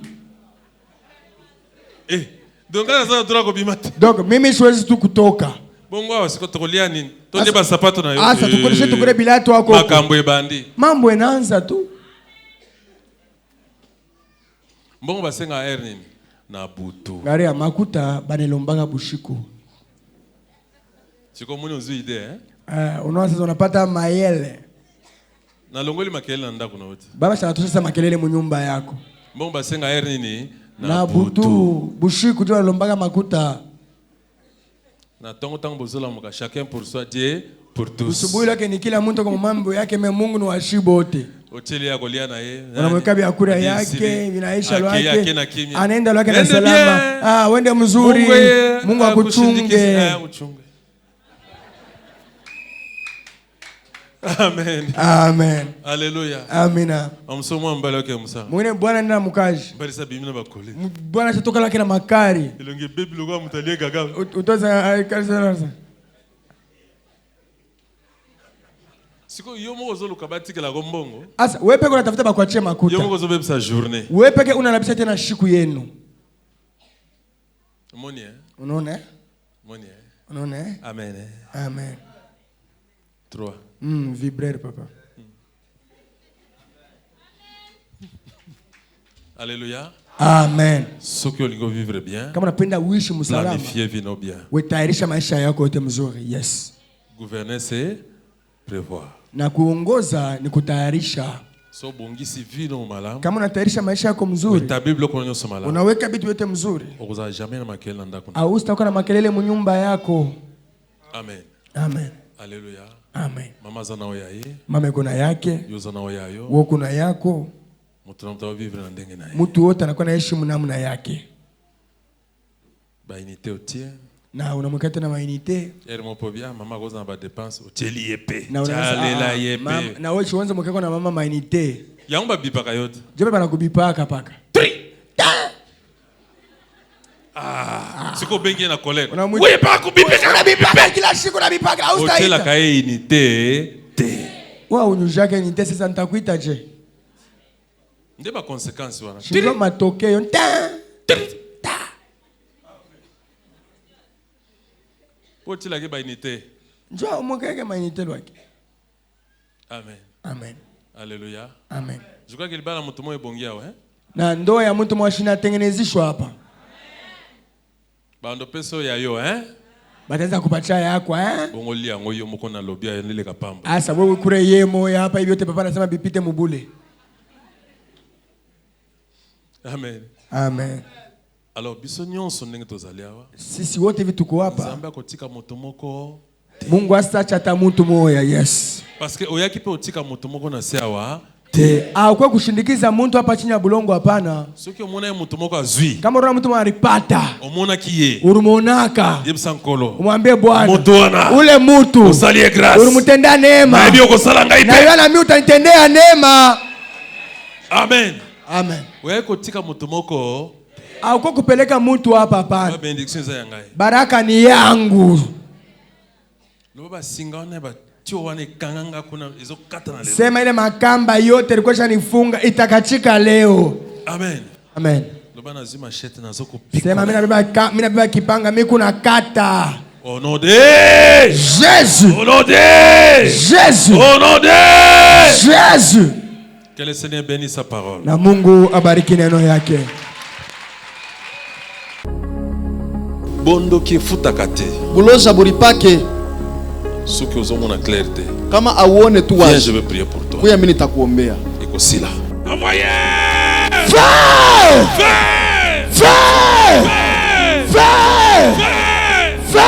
Donc sasa tunako bimata. Donc mimi siwezi tu kutoka. Bongo wasiko tukolia nini? Tonde ba sapato na yo. Asa tukoreshe tukure bilato wako. Makambo ebandi. Mambo yanaanza tu. Bongo basenga air nini? Na butu. Ngari ya makuta banelombanga bushiku. Siko muni uzu ide unaona sasa unapata mayele. Na longoli makelele na ndako na wote. Baba shanatosha sasa makelele mu nyumba yako. Bongo basenga air nini? Na butu. Bushiku ndio balombaga makuta. Na tongo bozola muka chacun pour soi, Dieu pour tous. Usubuhi yake ni kila mtu kwa mambo yake, Mungu ni washibu wote. Hoteli ya kolia na yeye. Unamweka vyakula yake, vinaisha lwake. Anaenda lwake na salama. Wende mzuri. Mungu akuchunge. Amen. Amen. Hallelujah. Amina. Amsomo mbele yake msa. Mwene Bwana nina mkaji. Bali sabi mimi na bakole. Bwana chatoka lake na makari. Ilonge baby logo mutalie gaga. Utoza kanisa. Siko yomo ozoluka batikela gombongo. Asa wewe peke unatafuta bakuachie makuta. Yomo ozobebisa journée. Wewe peke unalabisha tena siku yenu. Monie. Unaona? Monie. Unaona? Amen. Amen. 3. Vibrer papa. Alléluia. Amen. Ceux qui veulent vivre bien. Kama unapenda uishi msalama. Planifier vino bien. Wetayarisha maisha yako yote mzuri. Yes. Gouverner c'est prévoir. Na kuongoza ni kutayarisha. So bongisi vino malamu. Kama unatayarisha maisha yako mzuri. Ta Bible kwa nyoso malamu. Unaweka vitu yote mzuri. Okuza jamais na makelele ndako. Au usitakuwa na makelele mu nyumba yako. Amen. Amen. Alléluia. Amen. Mama zana oyaye. Mama kuna yake. Yo zana oyayo. Wewe kuna yako. Mtu mtawa vivre na ndenge naye. Mtu wote anakuwa naishi namna yake. Ba unité au tien. Na unamwekea na mainite. Hermopobia mama goza na ba dépense oteli yepe. Na Chalela yepe. Na wewe uanze mwekea na mama mainite. Yango bipaka yote. Jebe bana kubipaka paka. Siko bengi na collègue. Oui pas kubipaka. Unabipaka kila siku unabipaka au staita. Hotela kae unité te. Wa unyujaka unité sasa nitakuita je. Ndeba conséquence wana. Ndio matokeo. Hotela ke ba unité. Njoo mwekeke mainite lwake. Amen. Amen. Alléluia. Amen. Je crois que libala mtu moyo bongia hein. Na ndoa ya mtu mwashina tengenezishwa hapa. Bando peso ya yo hein. Bataanza kupatia yako Bongo lia ngoyo moko na lobia nile kapamba. Asa wewe kure yemo ya hapa hivi yote papa anasema bipite mubule. Amen. Amen. Alors biso nyonso ndenge tozaliawa. Sisi wote hivi tuko hapa. Nzambe akotika moto moko. Mungu asacha hata mtu moya, yes. Parce que oyaki pe otika moto moko na siawa. Kwa kushindikiza mtu hapa chini ya bulongo hapana. Soki omona mtu moko azui. Kama unaona mtu mwaripata. Omona kiye. Urumonaka. Yebisa nkolo. Umwambie Bwana. Moto wana. Ule mtu. Usalie grâce. Urumutenda neema. Na bio kosala ngai pe. Na yana mimi utanitendea neema. Amen. Amen. Wewe kotika moto moko. Kwa kupeleka mtu hapa hapana. Benediction za yangai. Baraka ni yangu. Loba singane ba tio wane kanganga kuna izo kata na leo. Sema ile makamba yote ilikuwa shanifunga itakachika leo. Amen. Amen. Loba nazima shete na zoko pika. Sema mimi nabeba kipanga mimi kuna kata. Au nom de Jésus. Au nom de Jésus. Au nom de Jésus. Que le Seigneur bénisse sa parole. Na Mungu abariki neno yake. Bondo ki futaka te. Buloza buripake. Soki ozomona clarté. Kama auone tu wazi. Je vais prier pour toi. Kuya mimi nitakuombea. Iko sila. Envoyez! Feu! Feu! Feu! Feu! Feu!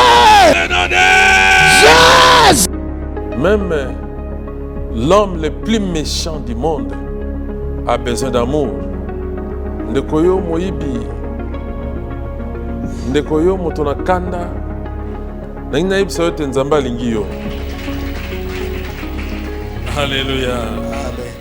Jésus! Même l'homme le plus méchant du monde a besoin d'amour. Ndekoyo moyibi. Ndekoyo motona kanda. Nangina ibisa yote nzamba lingiyo. Alléluia. Amen.